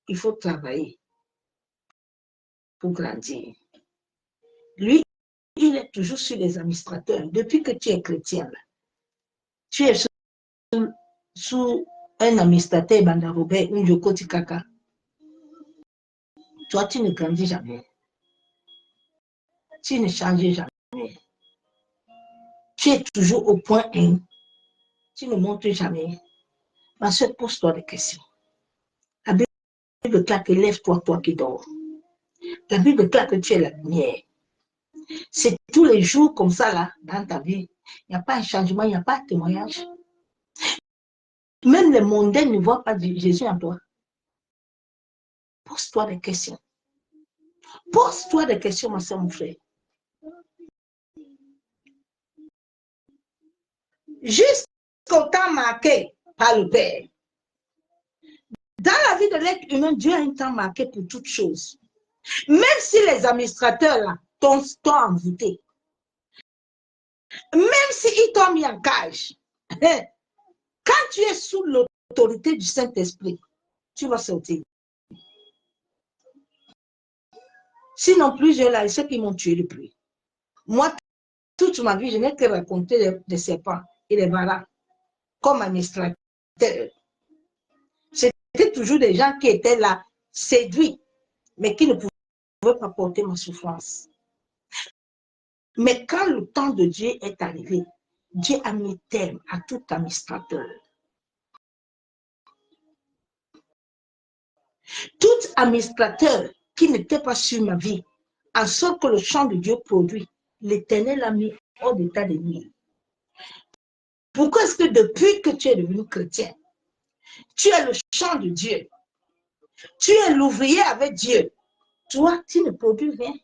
il faut travailler pour grandir. Lui, il est toujours sur les administrateurs. Depuis que tu es chrétien là, tu es sous un administrateur Bandarobé, un Jokoti Kaka. Toi, tu ne grandis jamais. Tu ne changes jamais. Tu es toujours au point 1. Tu ne montes jamais. Ma soeur, pose-toi des questions. La Bible déclare que lève-toi, toi qui dors. La Bible déclare que tu es la lumière. C'est tous les jours comme ça, là, dans ta vie. Il n'y a pas un changement, il n'y a pas de témoignage. Même les mondains ne voient pas Jésus en toi. Pose-toi des questions. Pose-toi des questions, ma soeur, mon frère. Jusqu'au temps marqué par le Père. Dans la vie de l'être humain, Dieu a un temps marqué pour toutes choses. Même si les administrateurs là t'ont envoûté, même s'ils t'ont mis en cage, quand tu es sous l'autorité du Saint-Esprit, tu vas sortir. Sinon, plusieurs là, ceux qui m'ont tué le plus. Moi, toute ma vie, je n'ai que raconté des serpents et des varas comme administrateurs. C'était toujours des gens qui étaient là, séduit, mais qui ne pouvait pas porter ma souffrance. Mais quand le temps de Dieu est arrivé, Dieu a mis terme à tout administrateur. Tout administrateur qui n'était pas sur ma vie, en sorte que le champ de Dieu produit, l'Éternel a mis hors d'état de nuire. Pourquoi est-ce que depuis que tu es devenu chrétien, tu es le champ de Dieu, tu es l'ouvrier avec Dieu, toi, tu ne produis rien?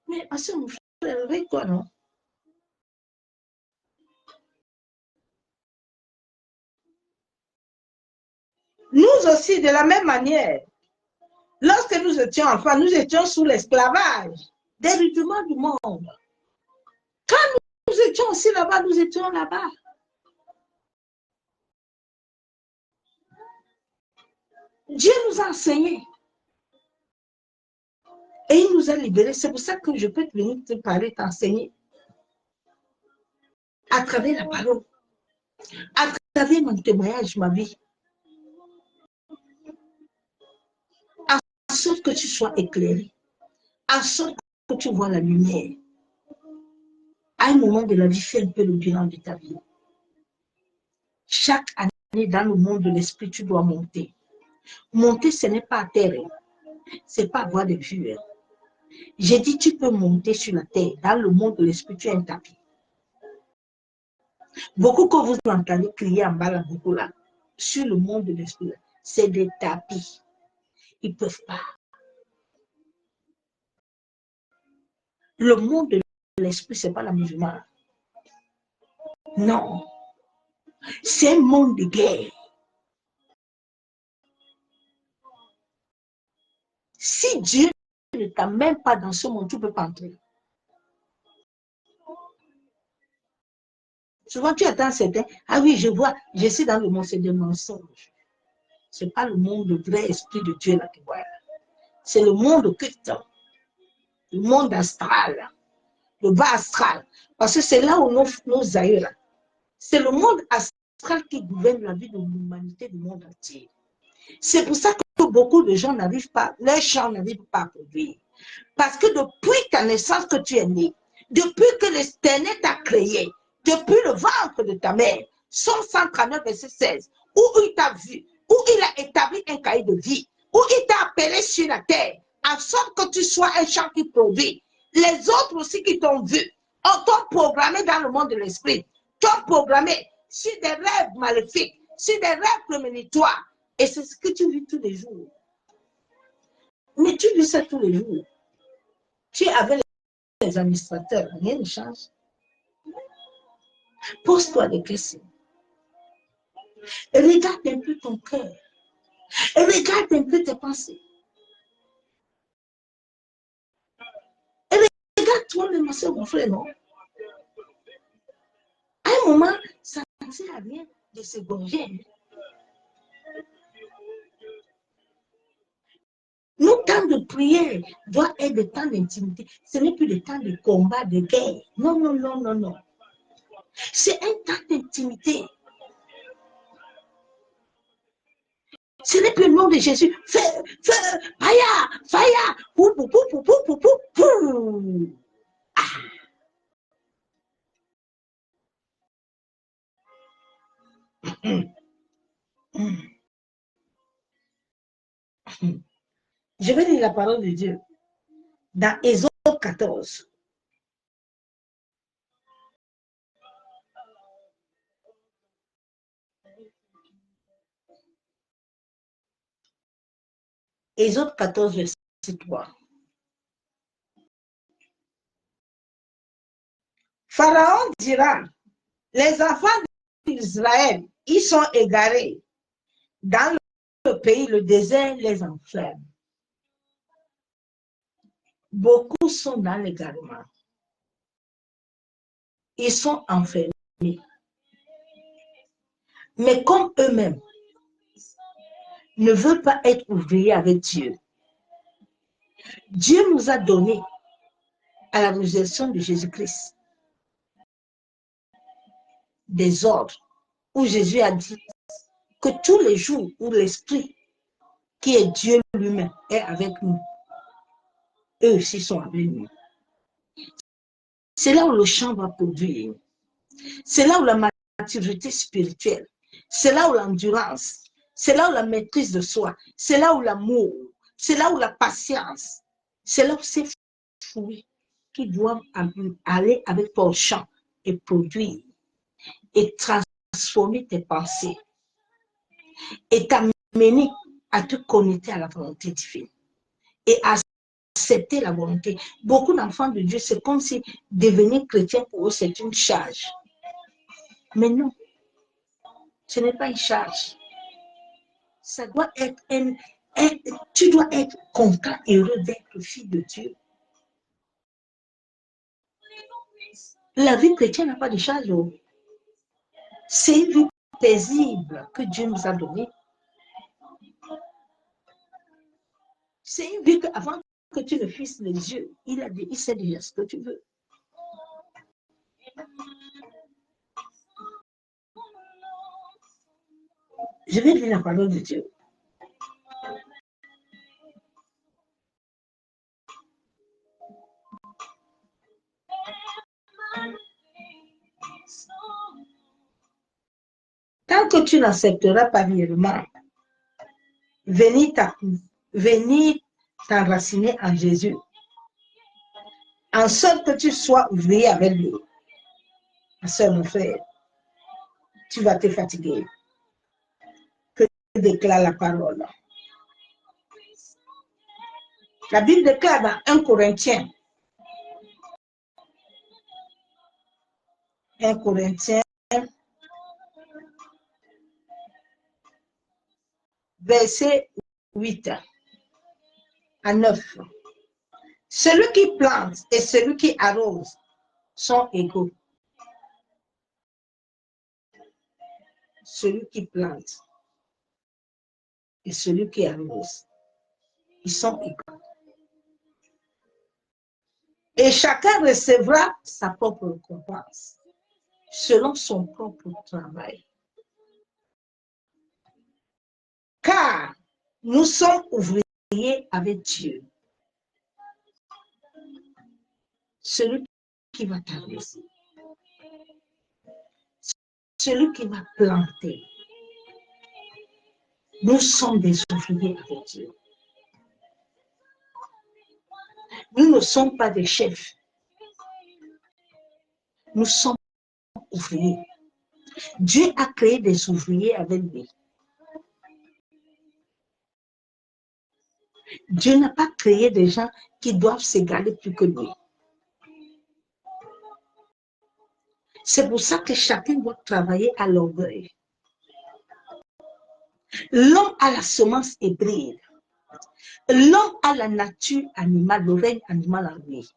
Mais à ce moment, avec quoi, non? Nous aussi, de la même manière, lorsque nous étions enfants, nous étions sous l'esclavage des rudiments du monde. Quand nous étions aussi là-bas, nous étions là-bas. Dieu nous a enseigné. Et il nous a libérés. C'est pour ça que je peux venir te parler, t'enseigner. À travers la parole. À travers mon témoignage, ma vie. En sorte que tu sois éclairé. En sorte que tu vois la lumière. À un moment de la vie, fais un peu le bilan de ta vie. Chaque année, dans le monde de l'esprit, tu dois monter. Monter, ce n'est pas à terre. Ce n'est pas avoir de vue. J'ai dit, tu peux monter sur la terre. Dans le monde de l'esprit, tu as un tapis. Beaucoup que vous entendez crier en bas là, beaucoup là, sur le monde de l'esprit, c'est des tapis. Ils ne peuvent pas. Le monde de l'esprit, ce n'est pas la musulmane. Non. C'est un monde de guerre. Si Dieu ne t'amène pas dans ce monde, tu ne peux pas entrer. Souvent, tu attends certains. Ah oui, je vois, je suis dans le monde, c'est des mensonges. Ce n'est pas le monde, le vrai esprit de Dieu là que voilà. C'est le monde occulte, le monde astral, le bas astral. Parce que c'est là où nos aïeux là. C'est le monde astral qui gouverne la vie de l'humanité du monde entier. C'est pour ça que beaucoup de gens n'arrivent pas, les champs n'arrivent pas à produire. Parce que depuis ta naissance que tu es né, depuis que l'Éternel t'a créé, depuis le ventre de ta mère, Somme 139, verset 16, où il t'a vu, où il a établi un cahier de vie, où il t'a appelé sur la terre, en sorte que tu sois un champ qui produit. Les autres aussi qui t'ont vu, t'ont programmé dans le monde de l'esprit, t'ont programmé sur des rêves maléfiques, sur des rêves prémonitoires. Et c'est ce que tu vis tous les jours. Mais tu vis ça tous les jours. Tu es avec les administrateurs, rien ne change. Pose-toi des questions. Et regarde un peu ton cœur. Et regarde un peu tes pensées. Et regarde toi-même, ma soeur, mon frère, non? À un moment, ça ne sert à rien de se gorger. Nos temps de prière doivent être des temps d'intimité. Ce n'est plus des temps de combat, de guerre. Non, non, non, non, non. C'est un temps d'intimité. Ce n'est plus le nom de Jésus. Feu, feu, fire, fire. Pou, pou, pou, pou, pou, pou, pou. Ah. Je vais lire la parole de Dieu dans Exode 14. Exode 14, verset 3. Pharaon dira, les enfants d'Israël, ils sont égarés. Dans le pays, le désert les enferme. Beaucoup sont dans l'égarement. Ils sont enfermés. Mais comme eux-mêmes ne veulent pas être ouvriers avec Dieu, Dieu nous a donné à la résurrection de Jésus-Christ des ordres où Jésus a dit, que tous les jours où l'Esprit, qui est Dieu lui-même, est avec nous, eux aussi sont avec nous. C'est là où le champ va produire. C'est là où la maturité spirituelle, c'est là où l'endurance, c'est là où la maîtrise de soi, c'est là où l'amour, c'est là où la patience, c'est là où ces fruits qui doivent aller avec ton champ et produire et transformer tes pensées et t'amener à te connecter à la volonté divine et à accepter la volonté. Beaucoup d'enfants de Dieu, c'est comme si devenir chrétien pour eux, c'est une charge. Mais non, ce n'est pas une charge. Ça doit être tu dois être content et heureux d'être fille de Dieu. La vie chrétienne n'a pas de charge. C'est une vie paisible que Dieu nous a donnée. C'est une vie qu'avant que tu ne fisses les yeux, il sait déjà ce que tu veux. Je vais lire la parole de Dieu. Tant que tu n'accepteras pas réellement venir t'enraciner en Jésus, en sorte que tu sois ouvrier avec lui, ma soeur, mon frère, tu vas te fatiguer. Que déclare la parole. La Bible déclare dans 1 Corinthiens, verset 8 à 9. Celui qui plante et celui qui arrose sont égaux. Celui qui plante et celui qui arrose, ils sont égaux. Et chacun recevra sa propre récompense selon son propre travail. Car nous sommes ouvriers avec Dieu. Celui qui va t'arroser, celui qui va planter. Nous sommes des ouvriers avec Dieu. Nous ne sommes pas des chefs. Nous sommes ouvriers. Dieu a créé des ouvriers avec lui. Dieu n'a pas créé des gens qui doivent s'égaler plus que lui. C'est pour ça que chacun doit travailler à l'orgueil. L'homme a la semence hybride. L'homme a la nature animale, le règne animal en lui.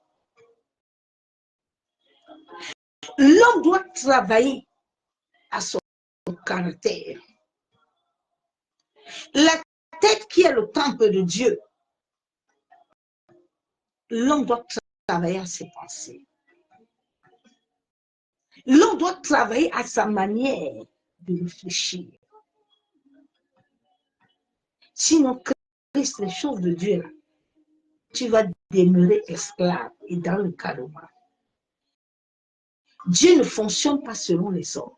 L'homme doit travailler à son caractère. La tête qui est le temple de Dieu, l'homme doit travailler à ses pensées. L'homme doit travailler à sa manière de réfléchir. Sinon, Christ, les choses de Dieu, tu vas demeurer esclave et dans le karma. Dieu ne fonctionne pas selon les hommes.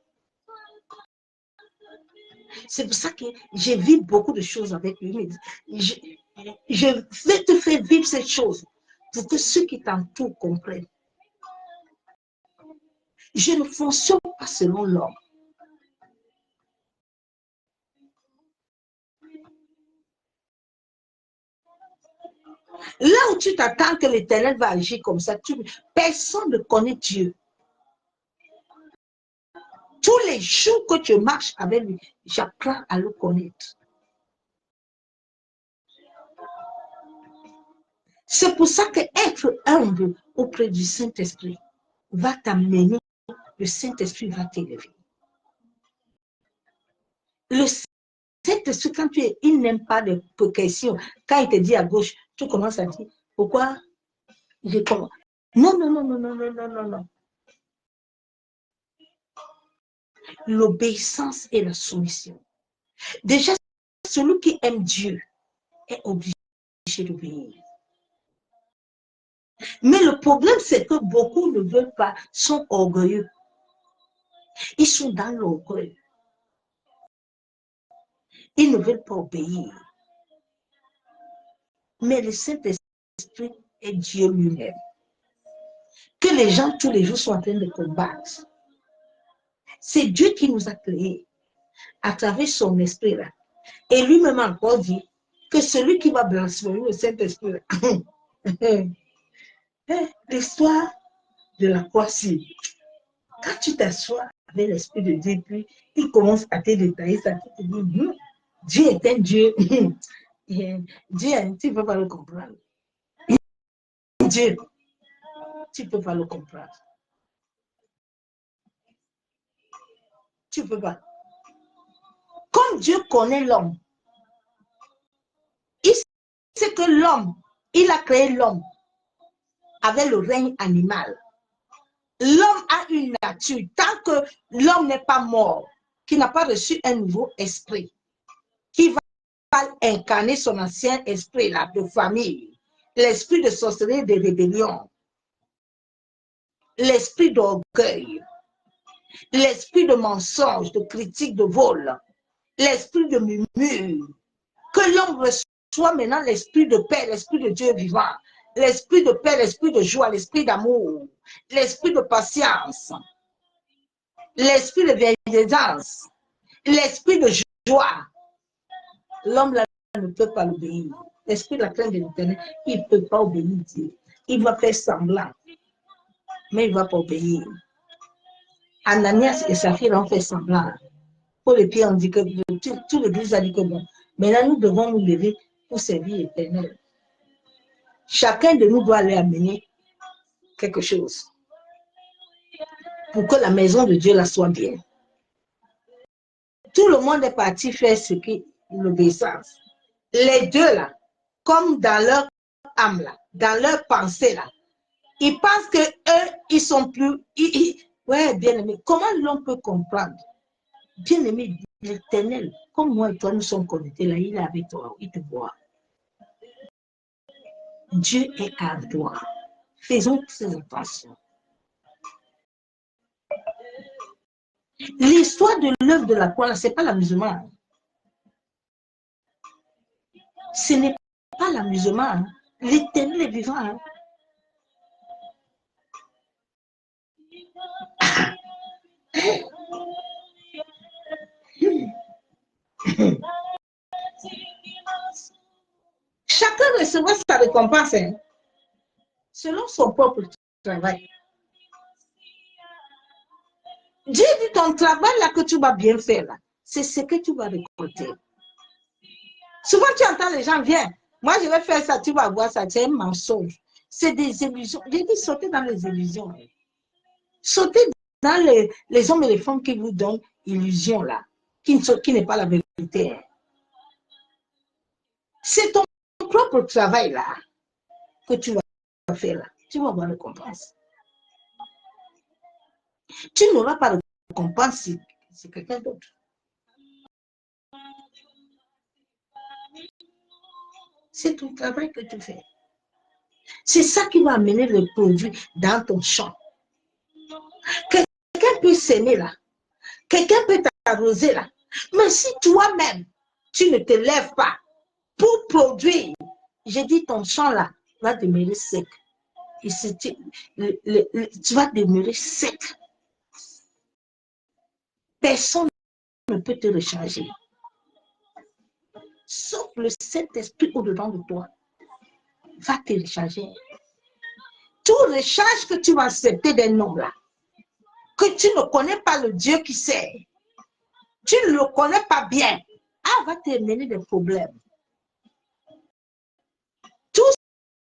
C'est pour ça que j'ai vu beaucoup de choses avec lui. Je vais te faire vivre cette chose pour que ceux qui t'entourent comprennent. Je ne fonctionne pas selon l'homme. Là où tu t'attends que l'Éternel va agir comme ça, personne ne connaît Dieu. Tous les jours que tu marches avec lui, j'apprends à le connaître. C'est pour ça que être humble auprès du Saint-Esprit va t'amener, le Saint-Esprit va t'élever. Le Saint-Esprit, quand il n'aime pas les questions, quand il te dit à gauche, tu commences à dire, pourquoi je commence? Non, non, non, non, non, non, non, non, non. L'obéissance et la soumission. Déjà, celui qui aime Dieu est obligé d'obéir. Mais le problème, c'est que beaucoup ne veulent pas, sont orgueilleux. Ils sont dans l'orgueil. Ils ne veulent pas obéir. Mais le Saint-Esprit est Dieu lui-même. Que les gens tous les jours sont en train de combattre. C'est Dieu qui nous a créés à travers son esprit là. Et lui-même encore dit que celui qui va blasphémer le Saint-Esprit, l'histoire de la croix-ci, quand tu t'assois avec l'Esprit de Dieu, puis il commence à te détailler ça, tu te dis, Dieu est un Dieu. Dieu, tu ne peux pas le comprendre. Dieu, tu ne peux pas le comprendre. Tu ne peux pas. Comme Dieu connaît l'homme, il sait que l'homme, il a créé l'homme avec le règne animal. L'homme a une nature. Tant que l'homme n'est pas mort, qui n'a pas reçu un nouveau esprit, qui va incarner son ancien esprit là, de famille, l'esprit de sorcellerie, de rébellion, l'esprit d'orgueil, l'esprit de mensonge, de critique, de vol, l'esprit de murmure, que l'homme reçoit maintenant l'esprit de paix, l'esprit de Dieu vivant, l'esprit de paix, l'esprit de joie, l'esprit d'amour, l'esprit de patience, l'esprit de bienveillance, l'esprit de joie. L'homme là ne peut pas l'obéir. L'esprit de la crainte de l'Éternel, il ne peut pas obéir Dieu. Il va faire semblant, mais il ne va pas obéir. Ananias et Saphir ont fait semblant. Paul et Pierre ont dit que tout l'église a dit que bon, maintenant nous devons nous lever pour servir l'Éternel. Chacun de nous doit aller amener quelque chose pour que la maison de Dieu la soit bien. Tout le monde est parti faire ce qui l'obéissance. Les deux là, comme dans leur âme là, dans leur pensée là, ils pensent que eux, ils sont plus. Ouais, bien aimé. Comment l'on peut comprendre? Bien aimé, l'Éternel, comme moi et toi, nous sommes connectés là, il est avec toi, il te voit. Dieu est à toi. Faisons très attention. L'histoire de l'œuvre de la croix, ce n'est pas l'amusement. Ce n'est pas l'amusement. L'Éternel est vivant. Chacun recevra sa récompense selon son propre travail. Dieu dit ton travail là que tu vas bien faire là, c'est ce que tu vas récolter. Souvent tu entends les gens, viens, moi je vais faire ça, tu vas voir ça, c'est un mensonge. C'est des illusions. J'ai dit sautez dans les illusions. Sautez dans les hommes et les femmes qui vous donnent illusion là, qui n'est pas la vérité. C'est ton propre travail là que tu vas faire là. Tu vas avoir récompense. Tu n'auras pas de récompense si c'est quelqu'un d'autre. C'est ton travail que tu fais. C'est ça qui va amener le produit dans ton champ. Quelqu'un peut s'aimer là. Quelqu'un peut t'arroser là. Mais si toi-même, tu ne te lèves pas pour produire, j'ai dit ton champ là va demeurer sec. Et tu vas demeurer sec. Personne ne peut te recharger. Sauf le Saint-Esprit au-dedans de toi va te recharger. Tout recharge que tu vas accepter d'un homme là, que tu ne connais pas le Dieu qui sait, tu ne le connais pas bien, va te mener des problèmes. Tout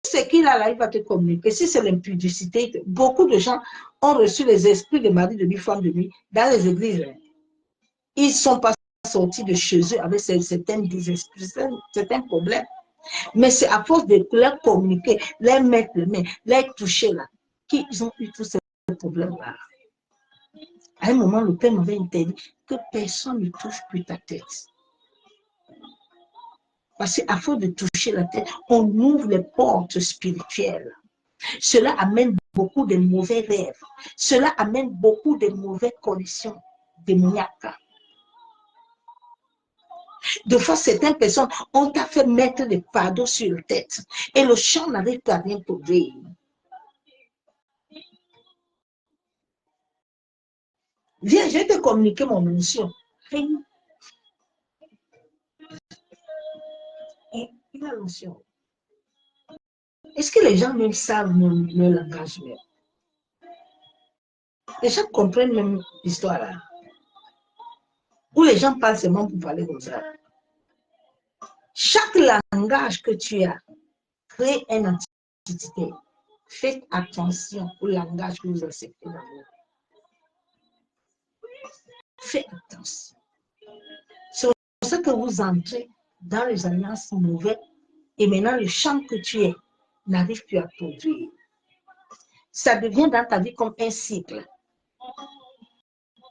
ce qu'il a là, il va te communiquer. Si c'est l'impudicité, beaucoup de gens ont reçu les esprits de mari de nuit, femme de nuit, dans les églises. Ils ne sont pas sortis de chez eux avec certains problèmes. Mais c'est à force de leur communiquer, leur mettre les mains, leur toucher là, qu'ils ont eu tous ces problèmes-là. À un moment, le Père m'avait interdit que personne ne touche plus ta tête. Parce qu'à force de toucher la tête, on ouvre les portes spirituelles. Cela amène beaucoup de mauvais rêves. Cela amène beaucoup de mauvaises connexions démoniaques. De fois, certaines personnes ont fait mettre des fardeaux sur la tête et le chant n'arrive pas à rien produire. Viens, je vais te communiquer mon mission. Fais-nous. Il a l'onction. Est-ce que les gens même savent le langage même? Les gens comprennent même l'histoire là. Ou les gens parlent seulement pour parler comme ça. Chaque langage que tu as crée une entité. Faites attention au langage que vous acceptez dans vous. Faites attention. C'est pour ça que vous entrez dans les alliances mauvaises et maintenant le champ que tu es n'arrive plus à produire. Ça devient dans ta vie comme un cycle.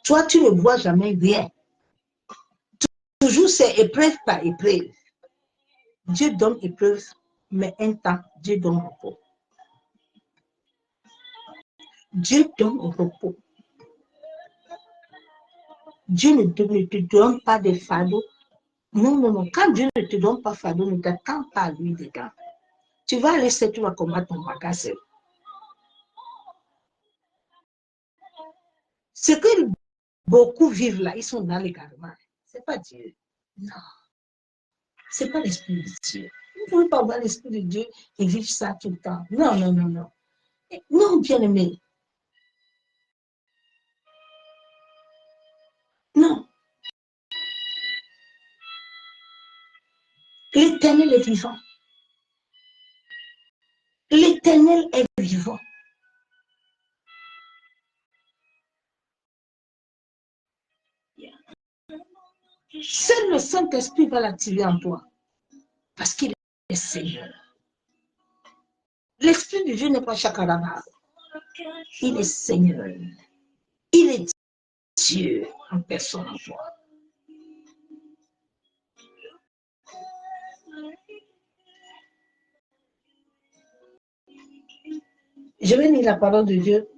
Toi, tu ne vois jamais rien. Toujours c'est épreuve par épreuve. Dieu donne épreuve, mais un temps, Dieu donne repos. Dieu donne repos. Dieu ne te donne pas de fardeau. Non, non, non. Quand Dieu ne te donne pas fardeau, ne t'attends pas à lui dedans. Tu vas aller, tu vas combattre ton bagage. Ce que beaucoup vivent là, ils sont dans les garements. Ce n'est pas Dieu. Non. Ce n'est pas l'Esprit de Dieu. Vous ne pouvez pas avoir l'Esprit de Dieu et vivre ça tout le temps. Non, non, non, non. Non, bien-aimé. Non. L'Éternel est vivant. L'Éternel est vivant. Seul le Saint-Esprit va l'activer en toi. Parce qu'il est Seigneur. L'Esprit de Dieu n'est pas chakaraba. Il est Seigneur. Il est Dieu en personne en toi. Je vais lire la parole de Dieu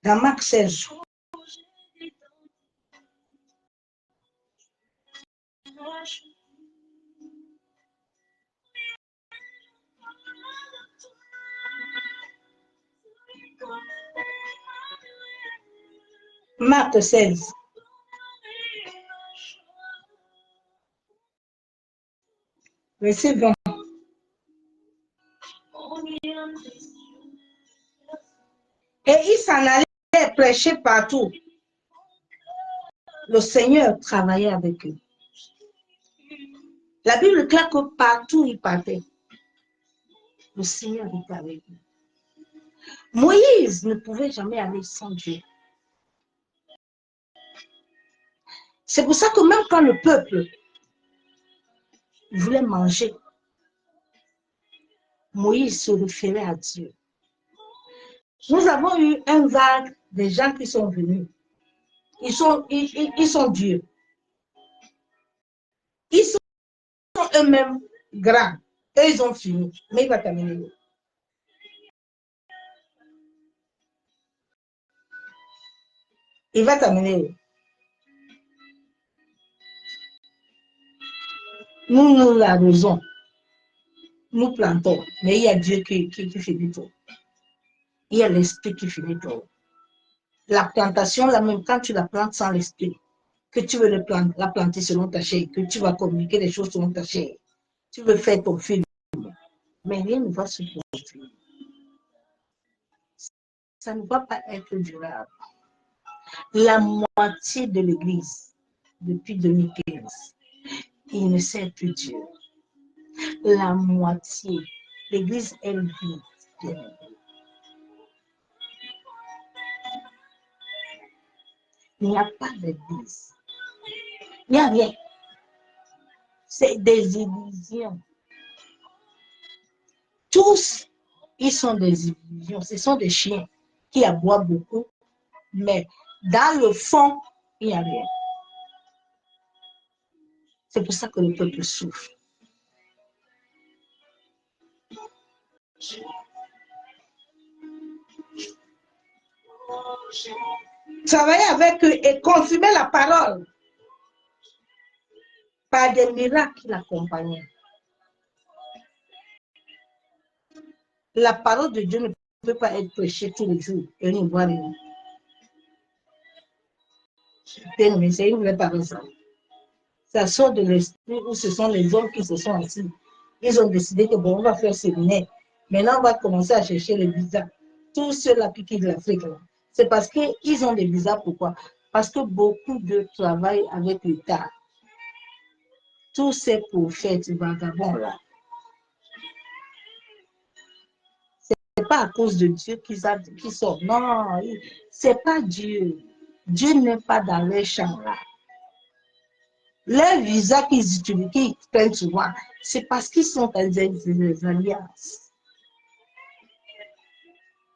dans Marc 16. Marc 16. Verset 20. Et il s'en allait prêcher partout. Le Seigneur travaillait avec eux. La Bible claque que partout il partait. Le Seigneur était avec eux. Moïse ne pouvait jamais aller sans Dieu. C'est pour ça que même quand le peuple voulait manger, Moïse se référait à Dieu. Nous avons eu un vague des gens qui sont venus. Ils sont Dieu. Ils sont eux-mêmes grands. Eux, ils ont fini. Mais il va terminer. Il va terminer. Nous l'arrosons. Nous plantons. Mais il y a Dieu qui finit tout. Il y a l'esprit qui finit tout. La plantation, là même, quand tu la plantes sans l'esprit, que tu veux la planter selon ta chair, que tu vas communiquer des choses selon ta chair, tu veux faire ton film, mais rien ne va se produire. Ça ne va pas être durable. La moitié de l'Église, depuis 2015, il ne sert plus Dieu. La moitié, l'Église, elle vit. Il n'y a pas d'église. Il n'y a rien. C'est des illusions. Tous, ils sont des illusions. Ce sont des chiens qui aboient beaucoup, mais dans le fond, il n'y a rien. C'est pour ça que le peuple souffre. Travailler avec eux et confirmer la parole par des miracles qui l'accompagnaient. La parole de Dieu ne peut pas être prêchée tous les jours et on ne voit rien. Mais c'est une vraie parole, ça. Ça sort de l'esprit où ce sont les hommes qui se sont assis. Ils ont décidé que bon, on va faire séminaire. Maintenant, on va commencer à chercher les visas. Tous ceux-là qui quittent l'Afrique, c'est parce qu'ils ont des visas. Pourquoi? Parce que beaucoup de travail avec l'État. Tous ces prophètes vagabonds-là, ce n'est pas à cause de Dieu qu'ils sortent. Non, ce n'est pas Dieu. Dieu n'est pas dans les champs-là. Les visas qu'ils utilisent, qu'ils prennent souvent, c'est parce qu'ils sont dans des alliances.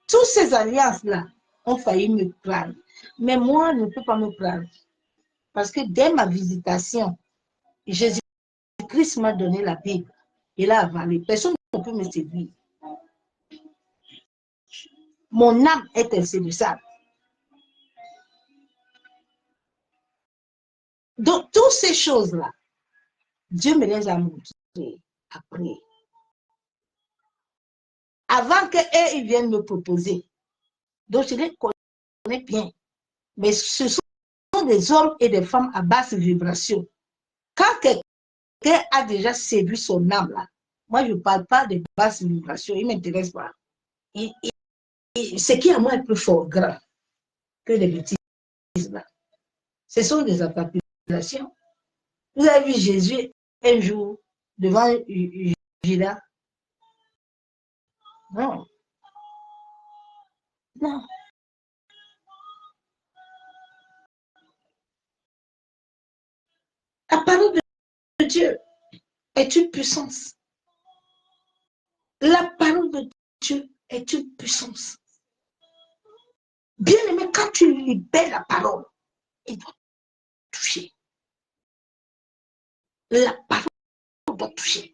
Toutes ces alliances-là ont failli me prendre. Mais moi, je ne peux pas me prendre. Parce que dès ma visitation, Jésus-Christ m'a donné la Bible. Il a avalé. Personne ne peut me séduire. Mon âme est insaisissable. Donc, toutes ces choses-là, Dieu me les a montrées après. Avant qu'ils viennent me proposer. Donc, je les connais bien. Mais ce sont des hommes et des femmes à basse vibration. Quand quelqu'un a déjà séduit son âme, là, moi, je ne parle pas de basse vibration. Il ne m'intéresse pas. Ce qui est à moi est plus fort, grand, que les bêtises, là. Ce sont des appellations. Vous avez vu Jésus un jour devant Judas? Non. Non. La parole de Dieu est une puissance. La parole de Dieu est une puissance. Bien aimé, quand tu libères la parole, il doit toucher. La parole doit toucher.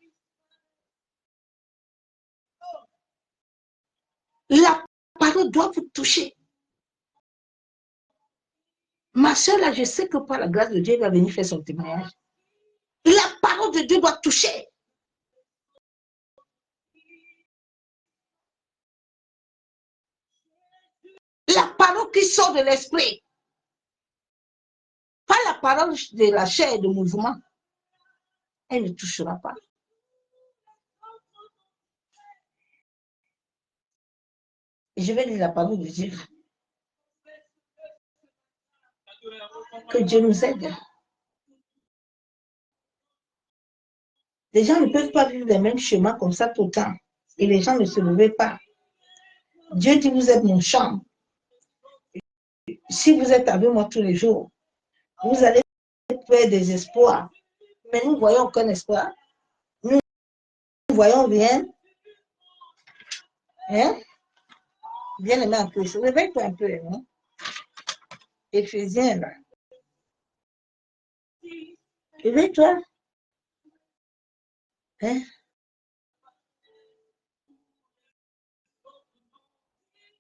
La parole doit vous toucher. Ma soeur, là, je sais que par la grâce de Dieu, elle va venir faire son témoignage. La parole de Dieu doit toucher. La parole qui sort de l'esprit. Pas la parole de la chair et de mouvement. Elle ne touchera pas. Et je vais lire la parole de Dieu. Que Dieu nous aide. Les gens ne peuvent pas vivre les mêmes chemins comme ça tout le temps. Et les gens ne se réveillent pas. Dieu dit, vous êtes mon champ. Si vous êtes avec moi tous les jours, vous allez faire des espoirs. Mais nous ne voyons aucun espoir. Nous voyons rien. Hein? Bien aimé en Christ. Réveille-toi un peu. Hein? Éphésiens, là. Réveille-toi. Hein?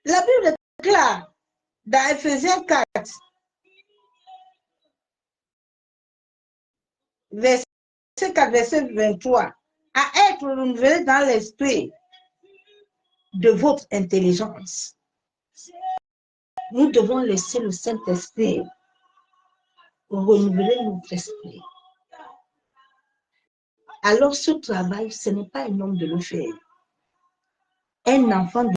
La Bible est claire. Dans Éphésiens 4, verset 4, verset 23, à être renouvelé dans l'esprit de votre intelligence. Nous devons laisser le Saint-Esprit renouveler notre esprit. Alors ce travail, ce n'est pas un homme de le faire. Un enfant de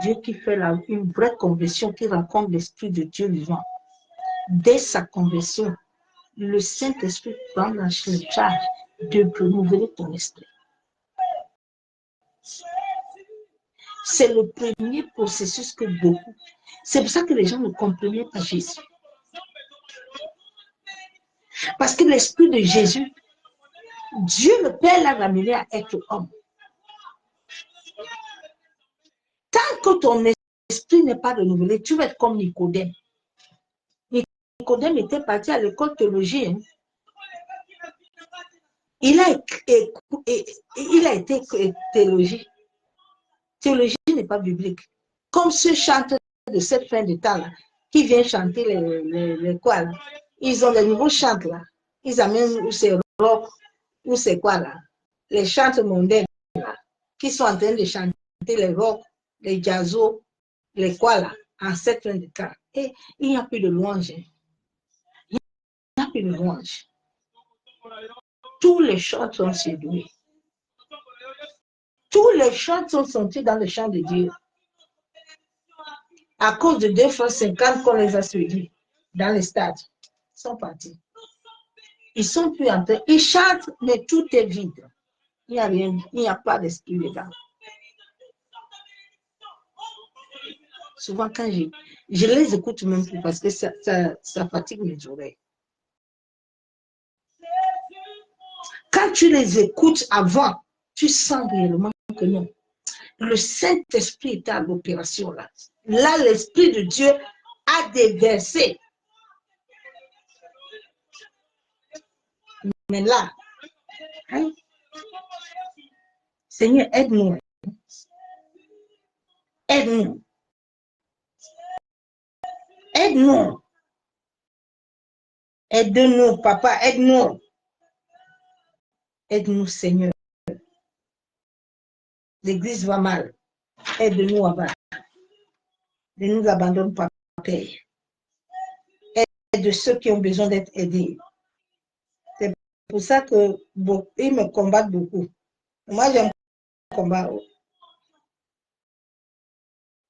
Dieu qui fait une vraie conversion, qui rencontre l'Esprit de Dieu vivant. Dès sa conversion, le Saint-Esprit prend la charge de renouveler ton esprit. C'est le premier processus que beaucoup. C'est pour ça que les gens ne comprenaient pas Jésus. Parce que l'Esprit de Jésus, Dieu le Père l'a ramené à être homme. Tant que ton esprit n'est pas renouvelé, tu vas être comme Nicodème. Nicodème était parti à l'école de théologie. Hein. Il a été théologie. théologie n'est pas biblique. Comme ceux chantent de cette fin de temps-là, qui viennent chanter les quoi là. Ils ont des nouveaux chants là. Ils amènent où c'est rock, où c'est quoi là. Les chants mondains là, qui sont en train de chanter les rock, les jazzos, les quoi là, en cette fin de temps. Et il n'y a plus de louange. Il n'y a plus de louange. Tous les chants sont séduits. Tous les chants sont sentis dans le chant de Dieu. À cause de 2,50 qu'on les a suivis dans les stades, ils sont partis. Ils sont plus en train. Ils chantent, mais tout est vide. Il n'y a rien, il n'y a pas d'esprit dedans. Souvent, quand je les écoute même plus parce que ça fatigue mes oreilles. Quand tu les écoutes avant, tu sens réellement que non. Le Saint-Esprit est à l'opération là. Là, l'Esprit de Dieu a déversé. Mais là, hein, Seigneur, aide-nous. Aide-nous. Aide-nous. Aide-nous, papa, aide-nous. Aide-nous, Seigneur. L'Église va mal. Aide-nous à bas. Ne nous abandonne pas, Père. Aide ceux qui ont besoin d'être aidés. C'est pour ça que ils me combattent beaucoup. Moi, j'aime combat.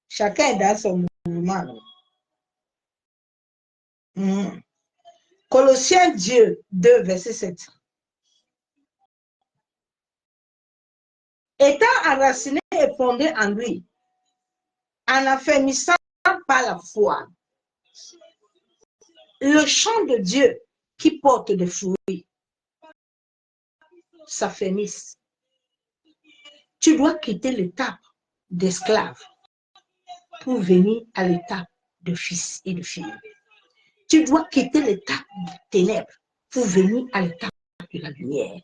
Chacun est dans son mouvement. Colossiens 2, verset 7. Étant enraciné et fondé en lui, en affermissant par la foi, le champ de Dieu qui porte des fruits s'affermisse. Tu dois quitter l'étape d'esclave pour venir à l'étape de fils et de filles. Tu dois quitter l'étape des ténèbres pour venir à l'étape de la lumière.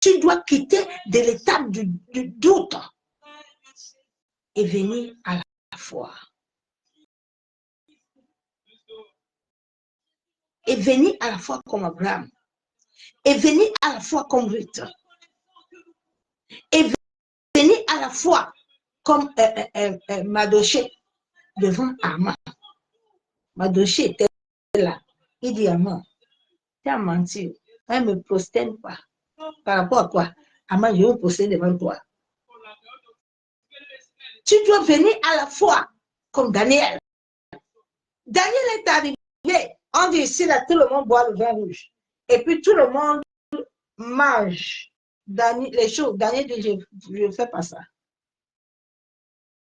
Tu dois quitter de l'étape du doute et venir à la foi. Et venir à la foi comme Abraham. Et venir à la foi comme Ruth. Et venir à la foi comme Madoché devant Amman. Madoché était là. Il dit Amman, tu as menti. Elle ne me prosterne pas. Par rapport à quoi? Amman, je vais me prosterner devant toi. Tu dois venir à la foi comme Daniel. Daniel est arrivé. On dit ici, là, tout le monde boit le vin rouge. Et puis tout le monde mange les choses. Daniel dit, je ne fais pas ça.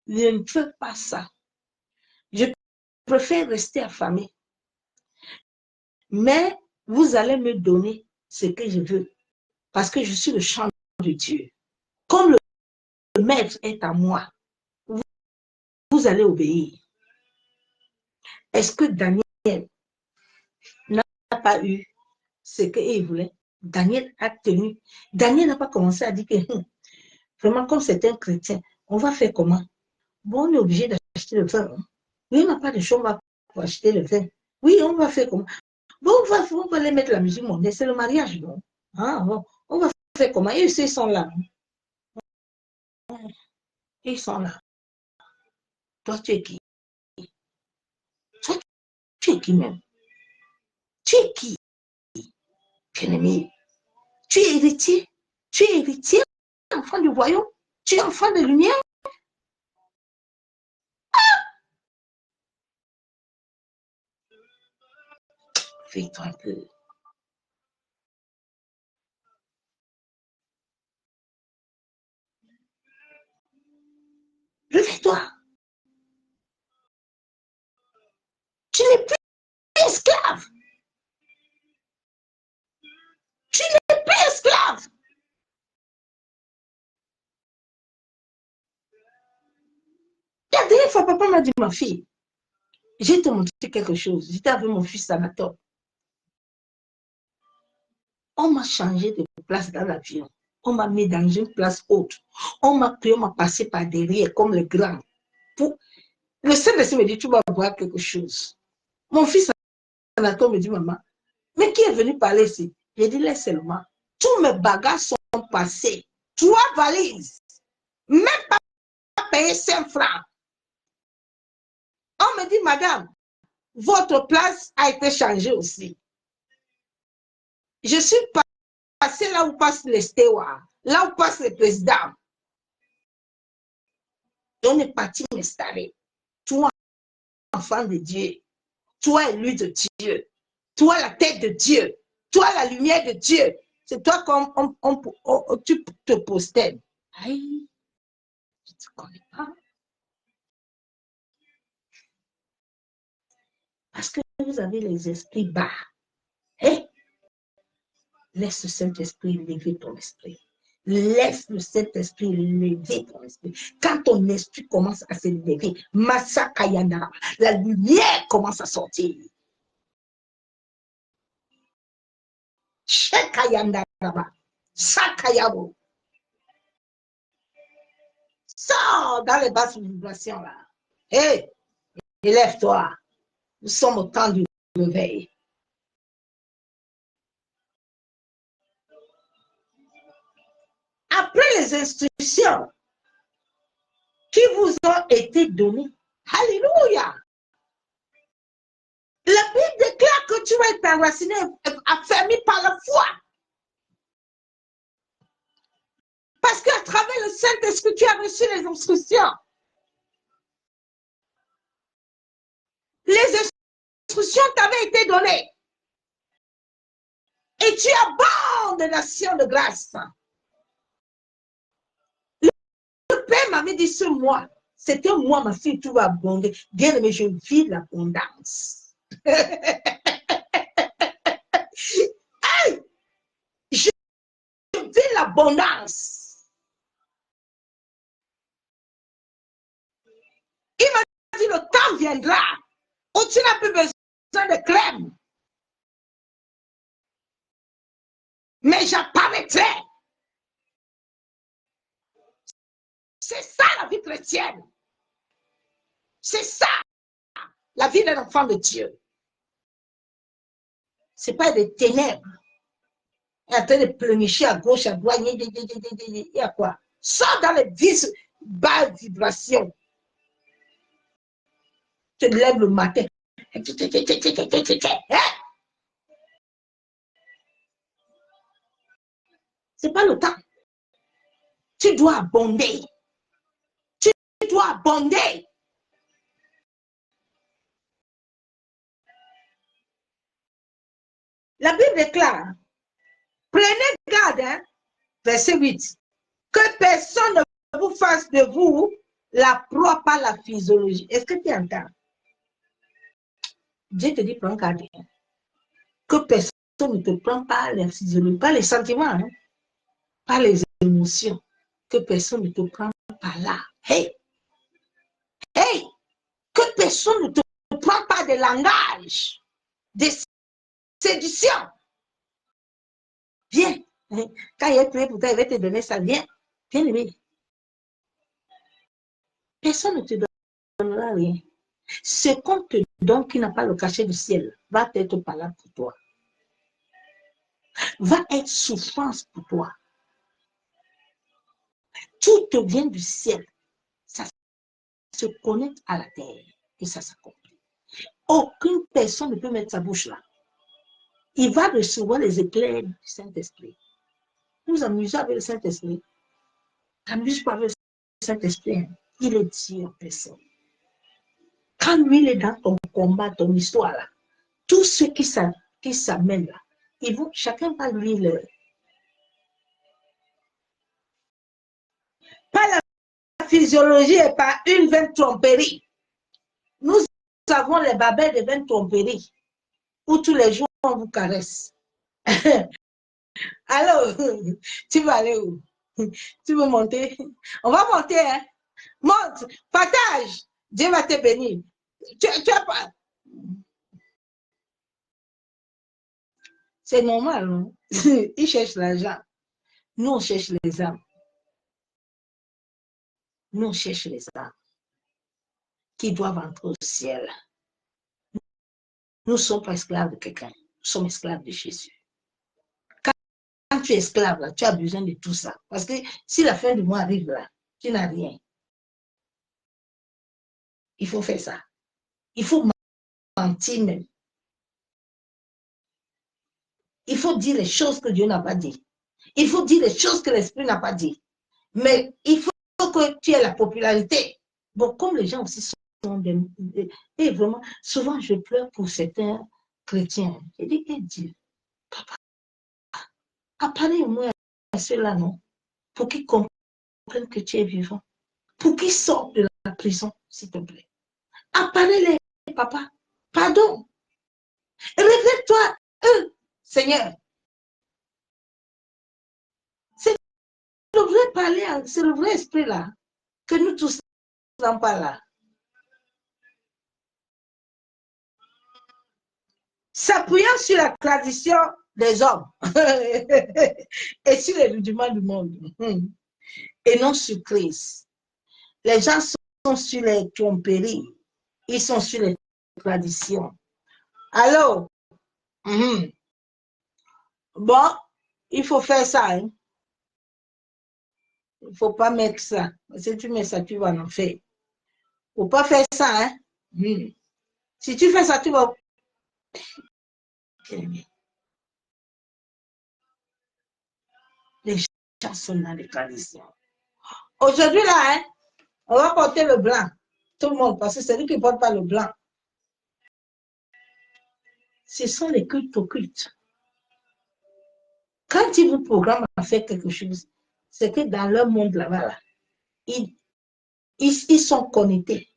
Je ne fais pas ça. Je préfère rester affamé. Mais vous allez me donner ce que je veux. Parce que je suis le champ de Dieu. Comme le maître est à moi, vous allez obéir. Est-ce que Daniel n'a pas eu ce qu'il voulait? Daniel a tenu. Daniel n'a pas commencé à dire que vraiment, comme c'est un chrétien, on va faire comment? Bon, on est obligé d'acheter le vin. Oui, on n'a pas de chambre pour acheter le vin. Oui, on va faire comment? Bon, on va les mettre la musique mondaine, c'est le mariage, non? Ah, bon, on va faire comment? Et ils sont là. Ils sont là. Toi, tu es qui? Toi, tu es qui même? Tu es qui? Bien-aimé. Tu es héritier. Tu es héritier, enfant du royaume. Tu es enfant de lumière. Fais-toi un peu. Réveille-toi. Tu n'es plus esclave. Tu n'es plus esclave. La dernière fois, papa m'a dit, ma fille, je vais te montrer quelque chose. J'étais avec mon fils Anatole. On m'a changé de place dans l'avion. On m'a mis dans une place haute. On m'a pris, on m'a passé par derrière, comme le grand. Le Saint-Esprit me dit, tu vas voir quelque chose. Mon fils Anatole me dit, maman, mais qui est venu parler ici? J'ai dit, laisse seulement. Tous mes bagages sont passés. 3 valises. Même pas payé 5 francs. On me dit, madame, votre place a été changée aussi. Je suis passé là où passe les stewards, là où passe le président. Et on est parti m'installer. Toi, enfant de Dieu, toi, élu de Dieu, toi, la tête de Dieu, toi, la lumière de Dieu. C'est toi qu'on tu te postènes. Aïe, je ne te connais pas. Parce que vous avez les esprits bas. Hey, laisse le Saint-Esprit lever ton esprit. Laisse le Saint-Esprit lever ton esprit. Quand ton esprit commence à se lever, Masakayana, la lumière commence à sortir. Shekayanda, Sakayabo. Sors dans les basses vibrations là. Hé, élève-toi. Nous sommes au temps du réveil. Après les instructions qui vous ont été données, alléluia. La Bible déclare que tu vas être enraciné, affermi par la foi. Parce qu'à travers le Saint-Esprit, tu as reçu les instructions. Les instructions t'avaient été données. Et tu abondes de nations de grâce. Le Père m'avait dit ce mois, c'était moi, ma fille, tu vas abonder. Bien aimé, je vis l'abondance. Hey, je vis l'abondance. Il m'a dit, le temps viendra où tu n'as plus besoin de crème. Mais j'apparaîtrai. C'est ça la vie chrétienne. C'est ça la vie d'un enfant de Dieu. Ce n'est pas des ténèbres. Il est en train de pleurnicher à gauche, à droite. Il y a quoi? Sors dans les bas vibrations. Tu te lèves le matin. C'est pas le temps. Tu dois abonder. Tu dois abonder. La Bible déclare, prenez garde, hein, verset 8, que personne ne vous fasse de vous la proie par la physiologie. Est-ce que tu entends? Dieu te dit, prends garde. Hein. Que personne ne te prend par la physiologie, pas les sentiments, hein, pas les émotions. Que personne ne te prend par là. Hey! Hey! Que personne ne te prend pas de langage, de séduction. Viens. Quand il est prêt pour toi, il va te donner ça. Viens. Viens, aimé. Personne ne te donnera rien. Ce qu'on te donne qui n'a pas le cachet du ciel va être palable pour toi. Va être souffrance pour toi. Tout te vient du ciel. Ça se connecte à la terre et ça s'accomplit. Aucune personne ne peut mettre sa bouche là. Il va recevoir les éclairs du Saint-Esprit. Nous amusons avec le Saint-Esprit. Amuse-toi avec le Saint-Esprit. Il est Dieu en personne. Quand lui il est dans ton combat, ton histoire là, tous ceux qui s'amènent là, ils vont, chacun va lui le. Pas la physiologie et pas une vaine tromperie. Nous avons les babelles de vaine tromperie où tous les jours on vous caresse. Alors, tu vas aller où? Tu veux monter? On va monter, hein? Monte, partage. Dieu va te bénir. Tu as pas. C'est normal, hein? Il cherche l'argent. Nous, on cherche les âmes. Nous, on cherche les âmes qui doivent entrer au ciel. Nous ne sommes pas esclaves de quelqu'un. Nous sommes esclaves de Jésus. Quand tu es esclave, là, tu as besoin de tout ça. Parce que si la fin du mois arrive là, tu n'as rien. Il faut faire ça. Il faut mentir même. Il faut dire les choses que Dieu n'a pas dit. Il faut dire les choses que l'Esprit n'a pas dit. Mais il faut que tu aies la popularité. Bon, comme les gens aussi sont et vraiment, souvent je pleure pour certains chrétiens. Je dis, eh Dieu, papa, apparaît au moins à ceux-là, non? Pour qu'ils comprennent que tu es vivant. Pour qu'ils sortent de la prison, s'il te plaît. Apparaît-les, papa. Pardon. Révèle-toi, eux, Seigneur. C'est le vrai parler, c'est le vrai esprit là, que nous tous n'en parlons là. S'appuyant sur la tradition des hommes et sur les rudiments du monde, et non sur Christ. Les gens sont sur les tromperies, ils sont sur les traditions. Alors, bon, il faut faire ça. Hein. Il ne faut pas mettre ça. Si tu mets ça, tu vas en faire. Il ne faut pas faire ça. Hein. Si tu fais ça, tu vas... Les gens sont dans les traditions. Aujourd'hui, là, hein, on va porter le blanc. Tout le monde, parce que c'est lui qui ne porte pas le blanc. Ce sont les cultes occultes. Quand ils vous programment à faire quelque chose, c'est que dans leur monde là-bas, là, ils sont connectés.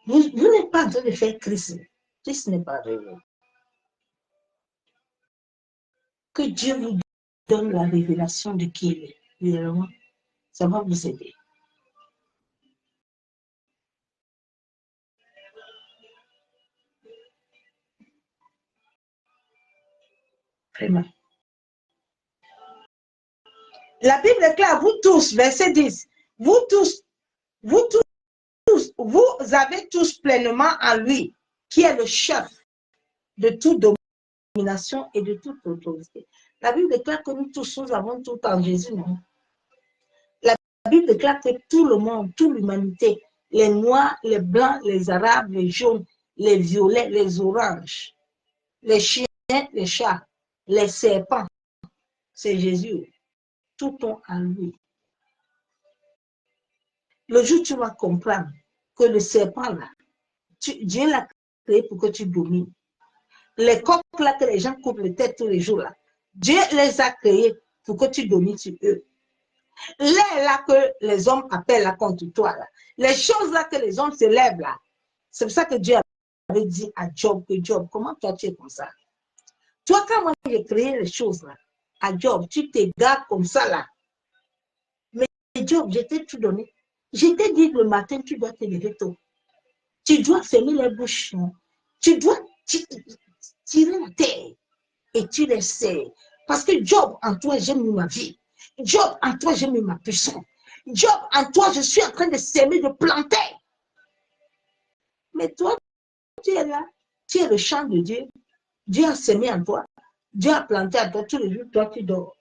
Vous n'êtes pas en train de faire Christ. Christ n'est pas révélé. Que Dieu vous donne la révélation de qui il est. Réellement, ça va vous aider. Vraiment. La Bible est claire, vous tous, verset 10, vous avez tous pleinement en lui, qui est le chef de toute domination et de toute autorité. La Bible déclare que nous tous, nous avons tout en Jésus, non? La Bible déclare que tout le monde, toute l'humanité, les noirs, les blancs, les arabes, les jaunes, les violets, les oranges, les chiens, les chats, les serpents, c'est Jésus. Tout ont en lui. Le jour où tu vas comprendre que le serpent là, Dieu l'a créé pour que tu domines. Les coqs là que les gens coupent les têtes tous les jours là, Dieu les a créés pour que tu domines sur eux. L'air là que les hommes appellent là contre toi là, les choses là que les hommes se lèvent là, c'est pour ça que Dieu avait dit à Job que Job, comment toi tu es comme ça? Toi, quand moi j'ai créé les choses là, à Job, tu t'égares comme ça là. Mais Job, je t'ai tout donné. Je t'ai dit le matin, tu dois te lever tôt. Tu dois fermer les bouches. Non? Tu dois tirer la terre et tu les serres. Parce que Job, en toi, j'ai mis ma vie. Job, en toi, j'ai mis ma puissance. Job, en toi, je suis en train de s'aimer, de planter. Mais toi, tu es là. Tu es le champ de Dieu. Dieu a semé en toi. Dieu a planté en toi. Tous les jours, toi, tu dors.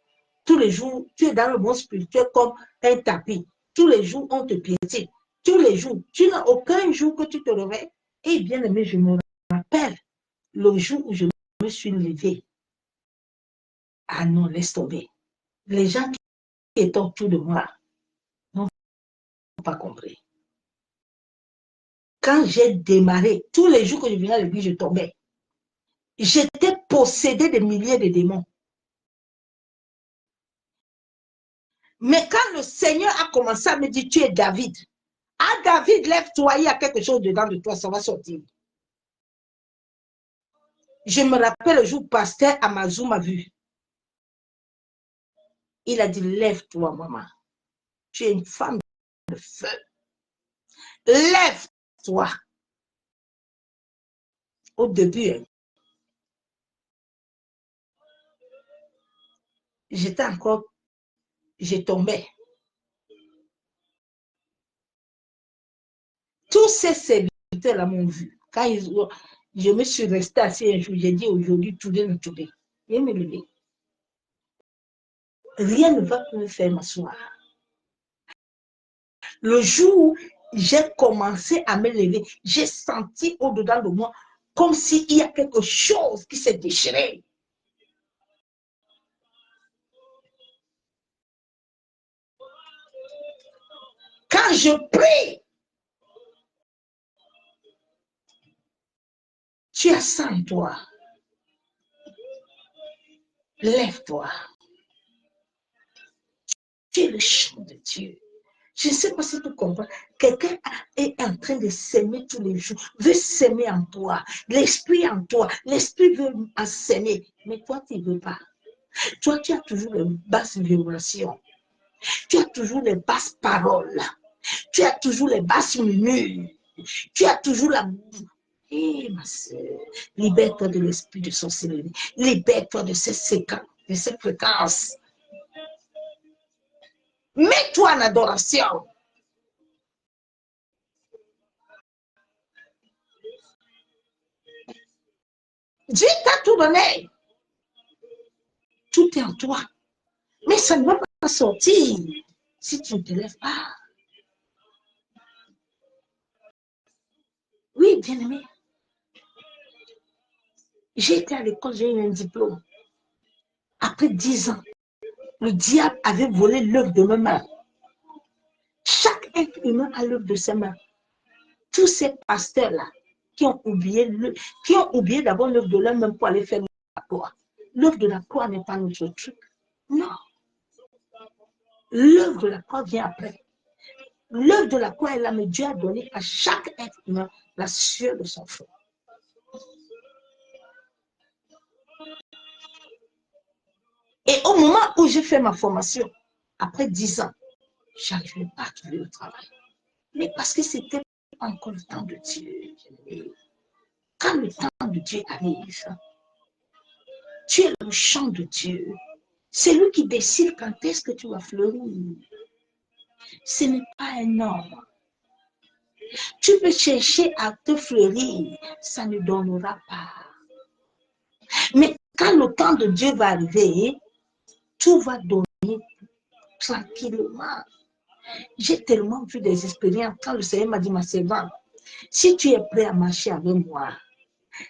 Tous les jours, tu es dans le monde spirituel comme un tapis. Tous les jours, on te piétine. Tous les jours, tu n'as aucun jour que tu te réveilles. Et bien aimé, je me rappelle le jour où je me suis levée. Ah non, laisse tomber. Les gens qui étaient autour de moi n'ont pas compris. Quand j'ai démarré, tous les jours que je venais à l'église, je tombais. J'étais possédée de milliers de démons. Mais quand le Seigneur a commencé à me dire, tu es David. Ah David, lève-toi, il y a quelque chose dedans de toi, ça va sortir. Je me rappelle le jour où pasteur Amazou m'a vu. Il a dit, lève-toi, maman. Tu es une femme de feu. Lève-toi. Au début, j'ai tombé. Tous ces serviteurs-là m'ont vu. Quand je me suis restée assis un jour, j'ai dit aujourd'hui, today. Viens me lever. Rien ne va plus me faire m'asseoir. Le jour où j'ai commencé à me lever, j'ai senti au-dedans de moi comme s'il y a quelque chose qui s'est déchiré. Quand je prie, tu as ça en toi. Lève-toi. Tu es le chant de Dieu. Je ne sais pas si tu comprends. Quelqu'un est en train de s'aimer tous les jours, veut s'aimer en toi, l'esprit en toi, l'esprit veut s'aimer, mais toi, tu ne veux pas. Toi, tu as toujours les basses vibrations, tu as toujours les basses paroles, tu as toujours les basses murmures, tu as toujours la... Eh, ma soeur, libère-toi de l'esprit de sorcellerie, libère-toi de ces séquences, de ces fréquences. Mets-toi en adoration. Dieu t'a tout donné. Tout est en toi. Mais ça ne va pas sortir si tu ne te lèves pas. Oui, bien-aimé. J'ai été à l'école, j'ai eu un diplôme. Après 10 ans, le diable avait volé l'œuvre de mes mains. Chaque être humain a l'œuvre de ses mains. Tous ces pasteurs-là qui ont oublié d'abord l'œuvre de leur main pour aller faire la croix. L'œuvre de la croix n'est pas notre truc. Non. L'œuvre de la croix vient après. L'œuvre de la croix est là, mais Dieu a donné à chaque être humain la sueur de son front. Et au moment où j'ai fait ma formation, après 10 ans, je n'arrivais pas à trouver le travail. Mais parce que c'était encore le temps de Dieu. Quand le temps de Dieu arrive, tu es le champ de Dieu. C'est lui qui décide quand est-ce que tu vas fleurir. Ce n'est pas un homme. Tu peux chercher à te fleurir, ça ne donnera pas. Mais quand le temps de Dieu va arriver, tout va donner tranquillement. J'ai tellement vu des expériences quand le Seigneur m'a dit, ma servante, si tu es prêt à marcher avec moi,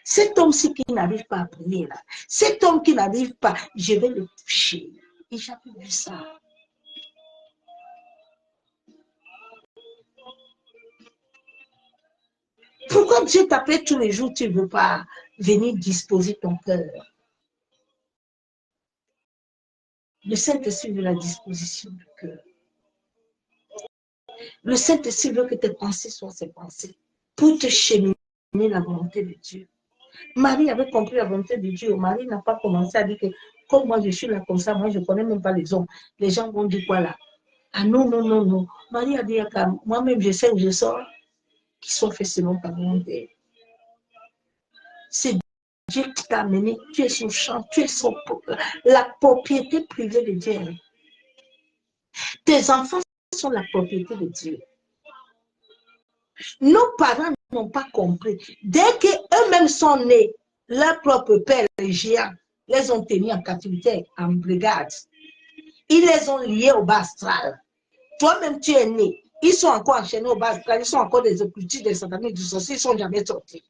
cet homme-ci qui n'arrive pas à prier là, cet homme qui n'arrive pas, je vais le toucher. Et j'avais vu ça. Pourquoi Dieu t'appelle tous les jours, tu ne veux pas venir disposer ton cœur? Le Saint-Esprit veut la disposition du cœur. Le Saint-Esprit veut que tes pensées soient ses pensées pour te cheminer la volonté de Dieu. Marie avait compris la volonté de Dieu. Marie n'a pas commencé à dire que comme moi je suis là comme ça, moi je ne connais même pas les hommes. Les gens vont dire quoi là? Ah non, non, non, non. Marie a dit, moi-même je sais où je sors, qu'ils sont faits selon ta volonté. C'est Dieu qui t'a amené, tu es son champ, tu es la propriété privée de Dieu. Tes enfants sont la propriété de Dieu. Nos parents n'ont pas compris. Dès qu'eux-mêmes sont nés, leur propre père, les géants, les ont tenus en captivité, en brigade. Ils les ont liés au bas astral. Toi-même, tu es né. Ils sont encore enchaînés au bas astral. Ils sont encore des occultistes, des sataniques, du sorcier. Ils ne sont jamais sortis.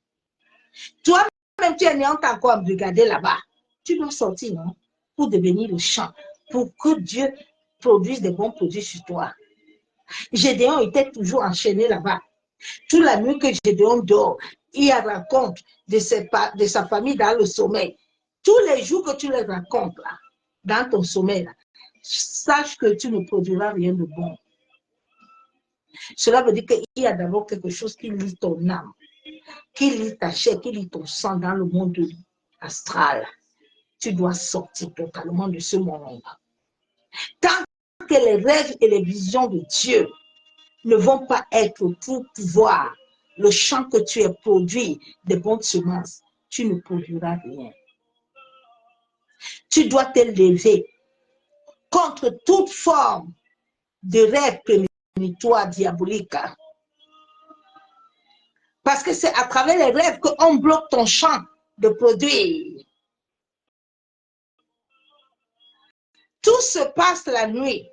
Toi-même, tu es né, on t'a encore embrigadé là-bas. Tu dois sortir, non? Pour devenir le champ. Pour que Dieu produise des bons produits sur toi. Gédéon était toujours enchaîné là-bas. Toute la nuit que Gédéon dort, il raconte de sa famille dans le sommeil. Tous les jours que tu les racontes là, dans ton sommeil, là, sache que tu ne produiras rien de bon. Cela veut dire qu'il y a d'abord quelque chose qui lie ton âme, qui lie ta chair, qui lie ton sang dans le monde astral. Tu dois sortir totalement de ce monde. Tant que les rêves et les visions de Dieu ne vont pas être pour pouvoir le champ que tu as produit de bonnes semences, tu ne produiras rien. Tu dois te lever contre toute forme de rêve prémonitoire diabolique. Parce que c'est à travers les rêves qu'on bloque ton champ de produire. Tout se passe la nuit.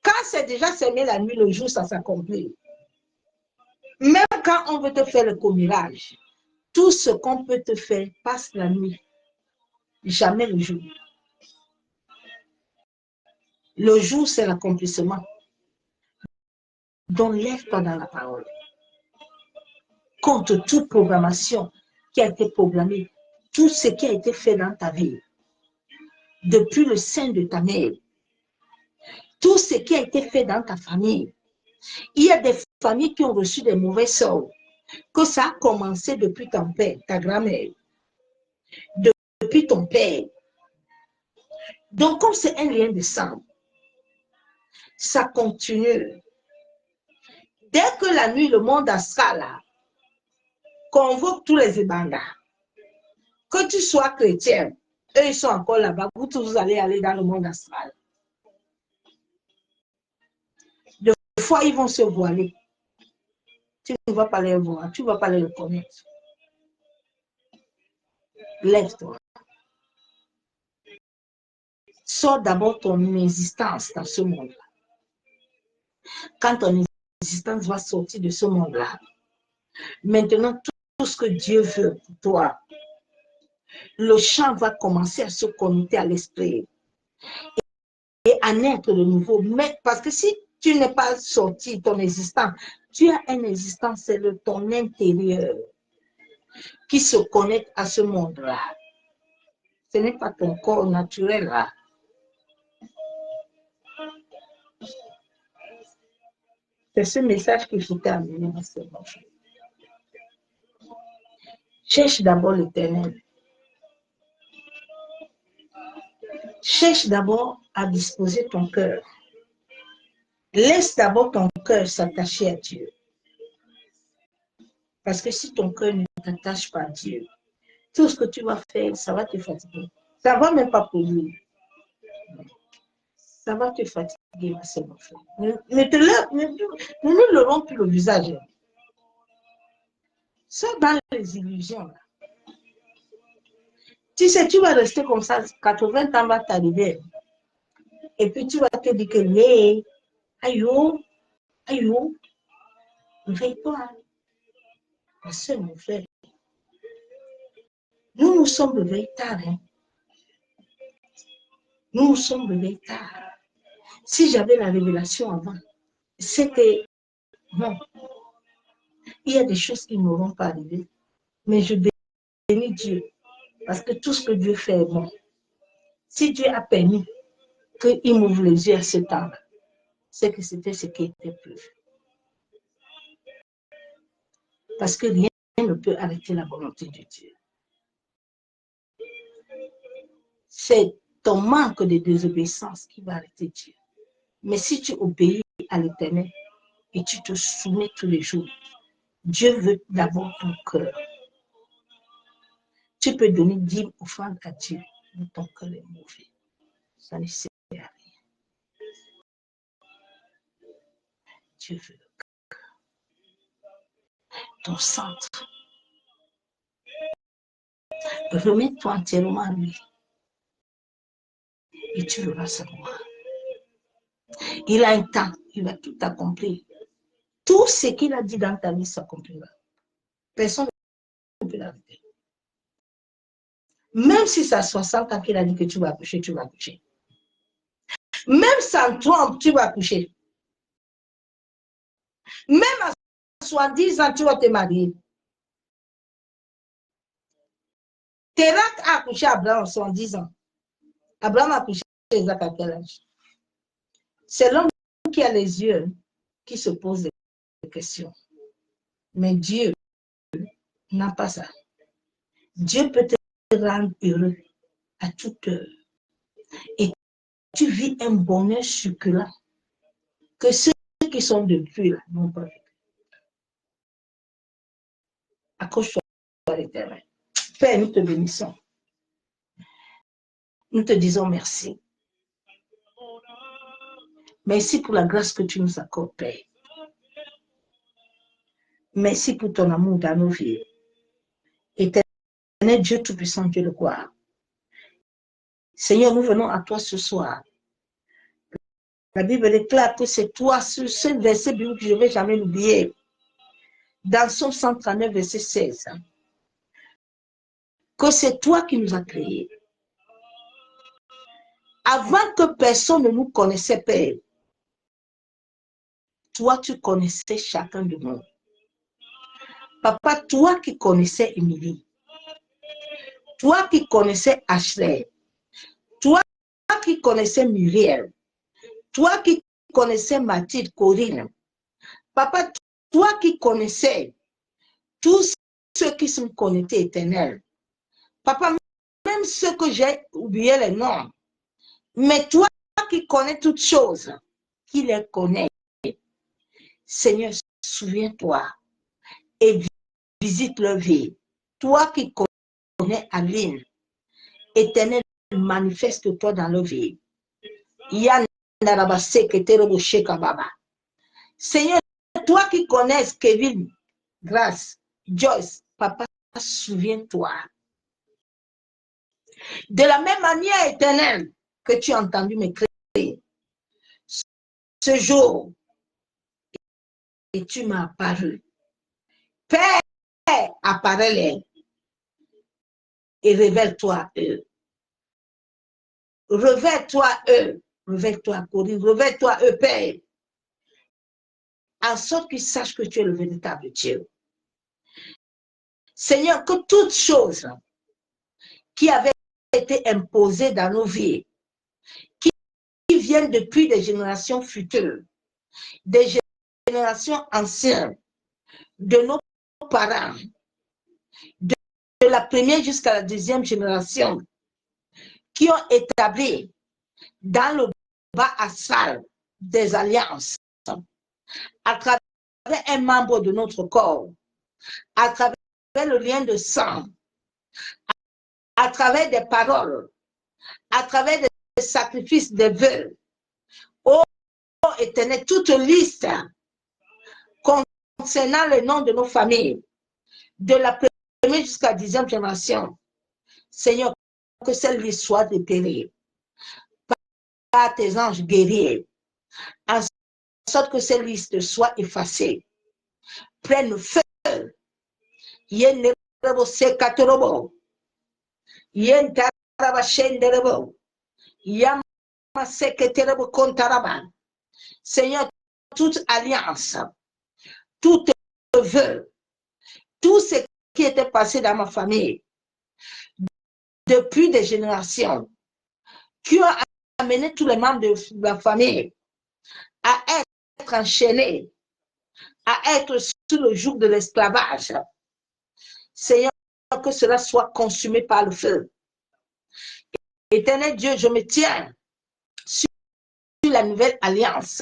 Quand c'est déjà semé la nuit, le jour, ça s'accomplit. Même quand on veut te faire le commérage, tout ce qu'on peut te faire passe la nuit. Jamais le jour. Le jour, c'est l'accomplissement. Donc, lève-toi dans la parole. Contre toute programmation qui a été programmée, tout ce qui a été fait dans ta vie, depuis le sein de ta mère, tout ce qui a été fait dans ta famille. Il y a des familles qui ont reçu des mauvais sorts, que ça a commencé depuis ton père, ta grand-mère, depuis ton père. Donc, comme c'est un lien de sang, ça continue. Dès que la nuit, le monde astral convoque tous les ébandats, que tu sois chrétien, eux, ils sont encore là-bas, vous tous allez aller dans le monde astral. Des fois, ils vont se voiler. Tu ne vas pas les voir, tu ne vas pas les reconnaître. Lève-toi. Sors d'abord ton existence dans ce monde-là. Quand ton existence va sortir de ce monde-là, maintenant, tout ce que Dieu veut pour toi, le champ va commencer à se connecter à l'esprit et à naître de nouveau. Mais parce que si tu n'es pas sorti ton existence, tu as une existence, c'est de ton intérieur qui se connecte à ce monde-là. Ce n'est pas ton corps naturel là. C'est ce message que je t'ai amené dans ce moment. Cherche d'abord l'Éternel. Cherche d'abord à disposer ton cœur. Laisse d'abord ton cœur s'attacher à Dieu. Parce que si ton cœur ne t'attache pas à Dieu, tout ce que tu vas faire, ça va te fatiguer. Ça ne va même pas produire. Ça va te fatiguer, ma sœur, mon frère. Nous ne levons plus le visage. Ça dans les illusions. Là. Tu sais, tu vas rester comme ça, 80 ans va t'arriver. Et puis tu vas te dire que, mais, aïe, réveille-toi. Ma soeur, mon frère. Nous sommes réveillés tard. Hein. Nous sommes réveillés tard. Si j'avais la révélation avant, c'est que, non, il y a des choses qui ne m'auront pas arrivé. Mais je bénis Dieu. Parce que tout ce que Dieu fait est bon. Si Dieu a permis qu'il m'ouvre les yeux à ce temps-là, c'est que c'était ce qui était prévu. Parce que rien ne peut arrêter la volonté de Dieu. C'est ton manque de désobéissance qui va arrêter Dieu. Mais si tu obéis à l'Éternel et tu te soumets tous les jours, Dieu veut d'abord ton cœur. Tu peux donner 10 offrandes à Dieu, mais ton cœur est mauvais. Ça ne sert à rien. Dieu veut le cœur. Ton centre. Remets-toi entièrement à lui. Et tu le vas savoir. Il a un temps, il va tout accomplir. Tout ce qu'il a dit dans ta vie s'accomplira. Personne ne peut l'arrêter. Même si c'est à 60 ans qu'il a dit que tu vas accoucher, tu vas accoucher. Même sans trompe, tu vas accoucher. Même à 70 ans, tu vas te marier. Térak a accouché à Abraham à 70 ans. Abraham a accouché à Isaac à quel âge? C'est l'homme qui a les yeux qui se pose des questions. Mais Dieu n'a pas ça. Dieu peut te rendre heureux à toute heure. Et tu vis un bonheur succulent que ceux qui sont depuis là n'ont pas vu. Accroche-toi à l'Éternel. Père, nous te bénissons. Nous te disons merci. Merci pour la grâce que tu nous accordes, Père. Merci pour ton amour dans nos vies. Éternel Dieu Tout-Puissant, Dieu de gloire. Seigneur, nous venons à toi ce soir. La Bible déclare que c'est toi, ce verset biblique que je ne vais jamais l'oublier. Dans Somme 139, verset 16. Que c'est toi qui nous as créés. Avant que personne ne nous connaissait, Père, toi, tu connaissais chacun de nous. Papa, toi qui connaissais Émilie, toi qui connaissais Ashley, toi qui connaissais Muriel, toi qui connaissais Mathilde, Corinne, papa, toi qui connaissais tous ceux qui sont connectés éternels, papa, même ceux que j'ai oublié les noms, mais toi qui connais toutes choses, qui les connais, Seigneur, souviens-toi et visite leur vie. Toi qui connais Aline, Éternel, manifeste-toi dans leur vie. Seigneur, toi qui connais Kevin, Grâce, Joyce, papa, souviens-toi. De la même manière, Éternel, que tu as entendu me crier, ce jour, et tu m'as apparu. Père, apparaît-les et révèle-toi à eux. Révèle-toi à eux. Révèle-toi, Corinne. Révèle-toi à eux, Père. En sorte qu'ils sachent que tu es le véritable Dieu. Seigneur, que toutes choses qui avaient été imposées dans nos vies, qui viennent depuis des générations futures, des générations anciennes, de nos parents, de la première jusqu'à la deuxième génération, qui ont établi dans le bas astral des alliances, à travers un membre de notre corps, à travers le lien de sang, à travers des paroles, à travers des sacrifices, des vœux. Oh, Éternel, toute liste concernant le nom de nos familles, de la première jusqu'à la 10e génération, Seigneur, que cette liste soit déterrée par tes anges guerriers, en sorte que cette liste soit effacée. Prenne feu. Yen nerebo sekatorobo. Yen taraba shenderebo. Yama seketerebo kontaraba. Seigneur, toute alliance, tout vœu, tout ce qui était passé dans ma famille, depuis des générations, qui ont amené tous les membres de la famille à être enchaînés, à être sous le joug de l'esclavage. Seigneur, que cela soit consumé par le feu. Éternel Dieu, je me tiens sur la nouvelle alliance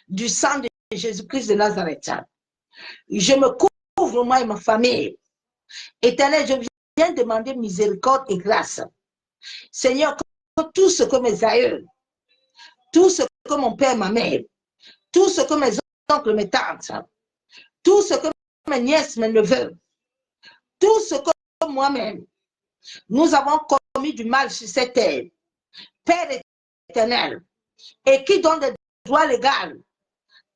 du sang de Jésus-Christ de Nazareth. Je me couvre, moi et ma famille. Éternel, je viens demander miséricorde et grâce. Seigneur, que tout ce que mes aïeux, tout ce que mon père, ma mère, tout ce que mes oncles, mes tantes, tout ce que mes nièces, mes neveux, tout ce que moi-même, nous avons commis du mal sur cette terre, Père éternel, et qui donne des droits légaux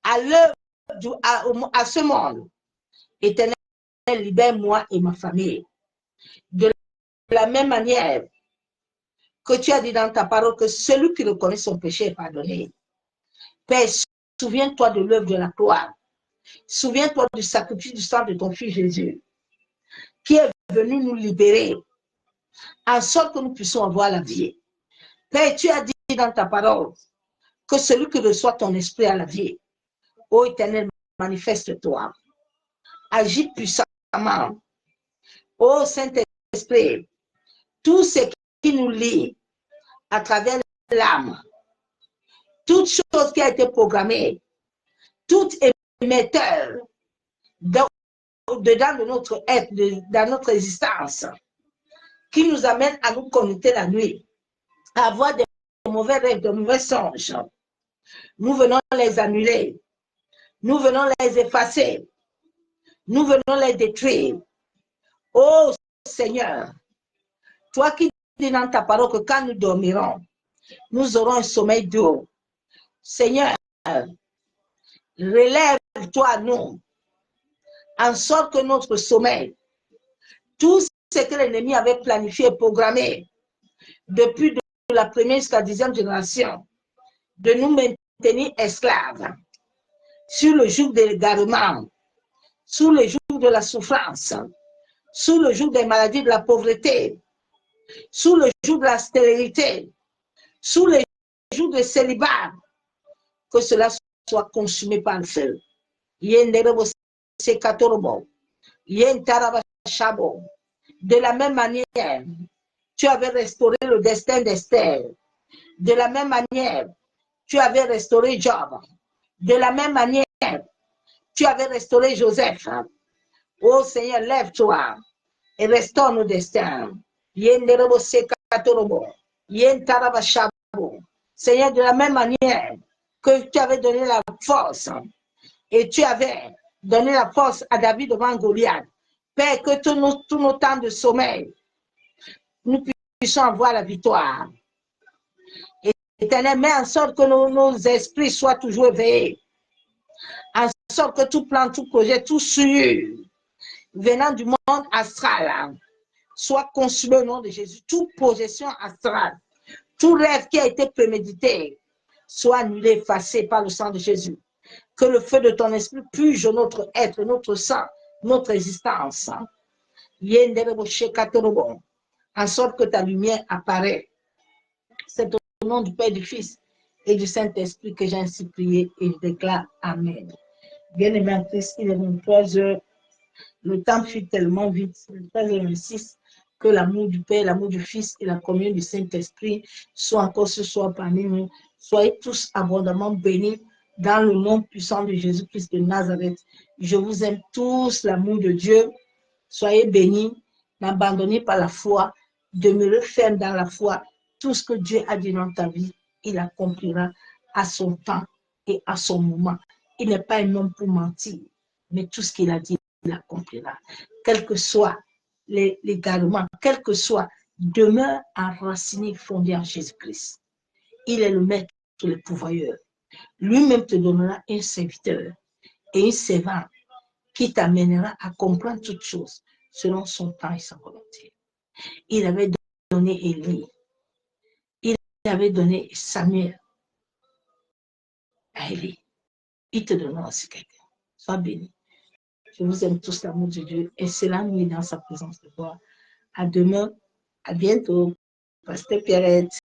à l'œuvre, à ce monde. Éternel, libère-moi et ma famille. De la même manière que tu as dit dans ta parole que celui qui reconnaît son péché est pardonné. Père, souviens-toi de l'œuvre de la croix. Souviens-toi du sacrifice du sang de ton fils Jésus, qui est venu nous libérer, en sorte que nous puissions avoir la vie. Père, tu as dit dans ta parole que celui qui reçoit ton esprit a la vie. Ô Éternel, manifeste-toi. Agis puissamment. Ô Saint-Esprit, tout ce qui nous lie à travers l'âme, toute chose qui a été programmée, tout émetteur dedans de notre être, dans notre existence, qui nous amène à nous connecter la nuit, à avoir des mauvais rêves, de mauvais songes. Nous venons les annuler. Nous venons les effacer. Nous venons les détruire. Oh Seigneur, toi qui dis dans ta parole que quand nous dormirons, nous aurons un sommeil doux. Seigneur, relève-toi à nous, en sorte que notre sommeil, tout ce que l'ennemi avait planifié et programmé depuis de la première jusqu'à la 10e génération, de nous maintenir esclaves sur le joug de l'égarement, sous le joug de la souffrance, sous le joug des maladies de la pauvreté, sous le joug de la stérilité, sous le joug de célibat, que cela soit consumé par le feu. De la même manière, tu avais restauré le destin d'Esther. De la même manière, tu avais restauré Job. De la même manière, tu avais restauré Joseph. Oh Seigneur, lève-toi et restaure nos destins. Seigneur, de la même manière que tu avais donné la force et tu avais donné la force à David devant Goliath, Père, que tous nos temps de sommeil, nous puissions avoir la victoire. Éternel, mets en sorte que nos esprits soient toujours éveillés, en sorte que tout plan, tout projet, tout souillure venant du monde astral soit consumé au nom de Jésus. Toute projection astrale, tout rêve qui a été prémédité soit annulé, effacé par le sang de Jésus. Que le feu de ton esprit purge notre être, notre sang, notre existence. En sorte que ta lumière apparaît. C'est au nom du Père, du Fils et du Saint-Esprit que j'ai ainsi prié et je déclare Amen. Bien-aimé en Christ, il est 23 heures. Le temps fut tellement vite, 13h26, que l'amour du Père, l'amour du Fils et la communion du Saint-Esprit soient encore ce soir parmi nous. Soyez tous abondamment bénis dans le nom puissant de Jésus-Christ de Nazareth. Je vous aime tous, l'amour de Dieu. Soyez bénis, n'abandonnez pas la foi, demeurez ferme dans la foi. Tout ce que Dieu a dit dans ta vie, il accomplira à son temps et à son moment. Il n'est pas un homme pour mentir, mais tout ce qu'il a dit, il accomplira. Quel que soit l'égarement, quel que soit, demeure enraciné, fondé en Jésus-Christ. Il est le maître, le pourvoyeur. Lui-même te donnera un serviteur et un servant qui t'amènera à comprendre toutes choses selon son temps et sa volonté. Il avait donné Élie, il avait donné Samuel à Élie. Il te donnera aussi quelqu'un. Sois béni. Je vous aime tous, l'amour de Dieu, et c'est la nuit dans sa présence de gloire. À demain, à bientôt. Pasteur Pierrette.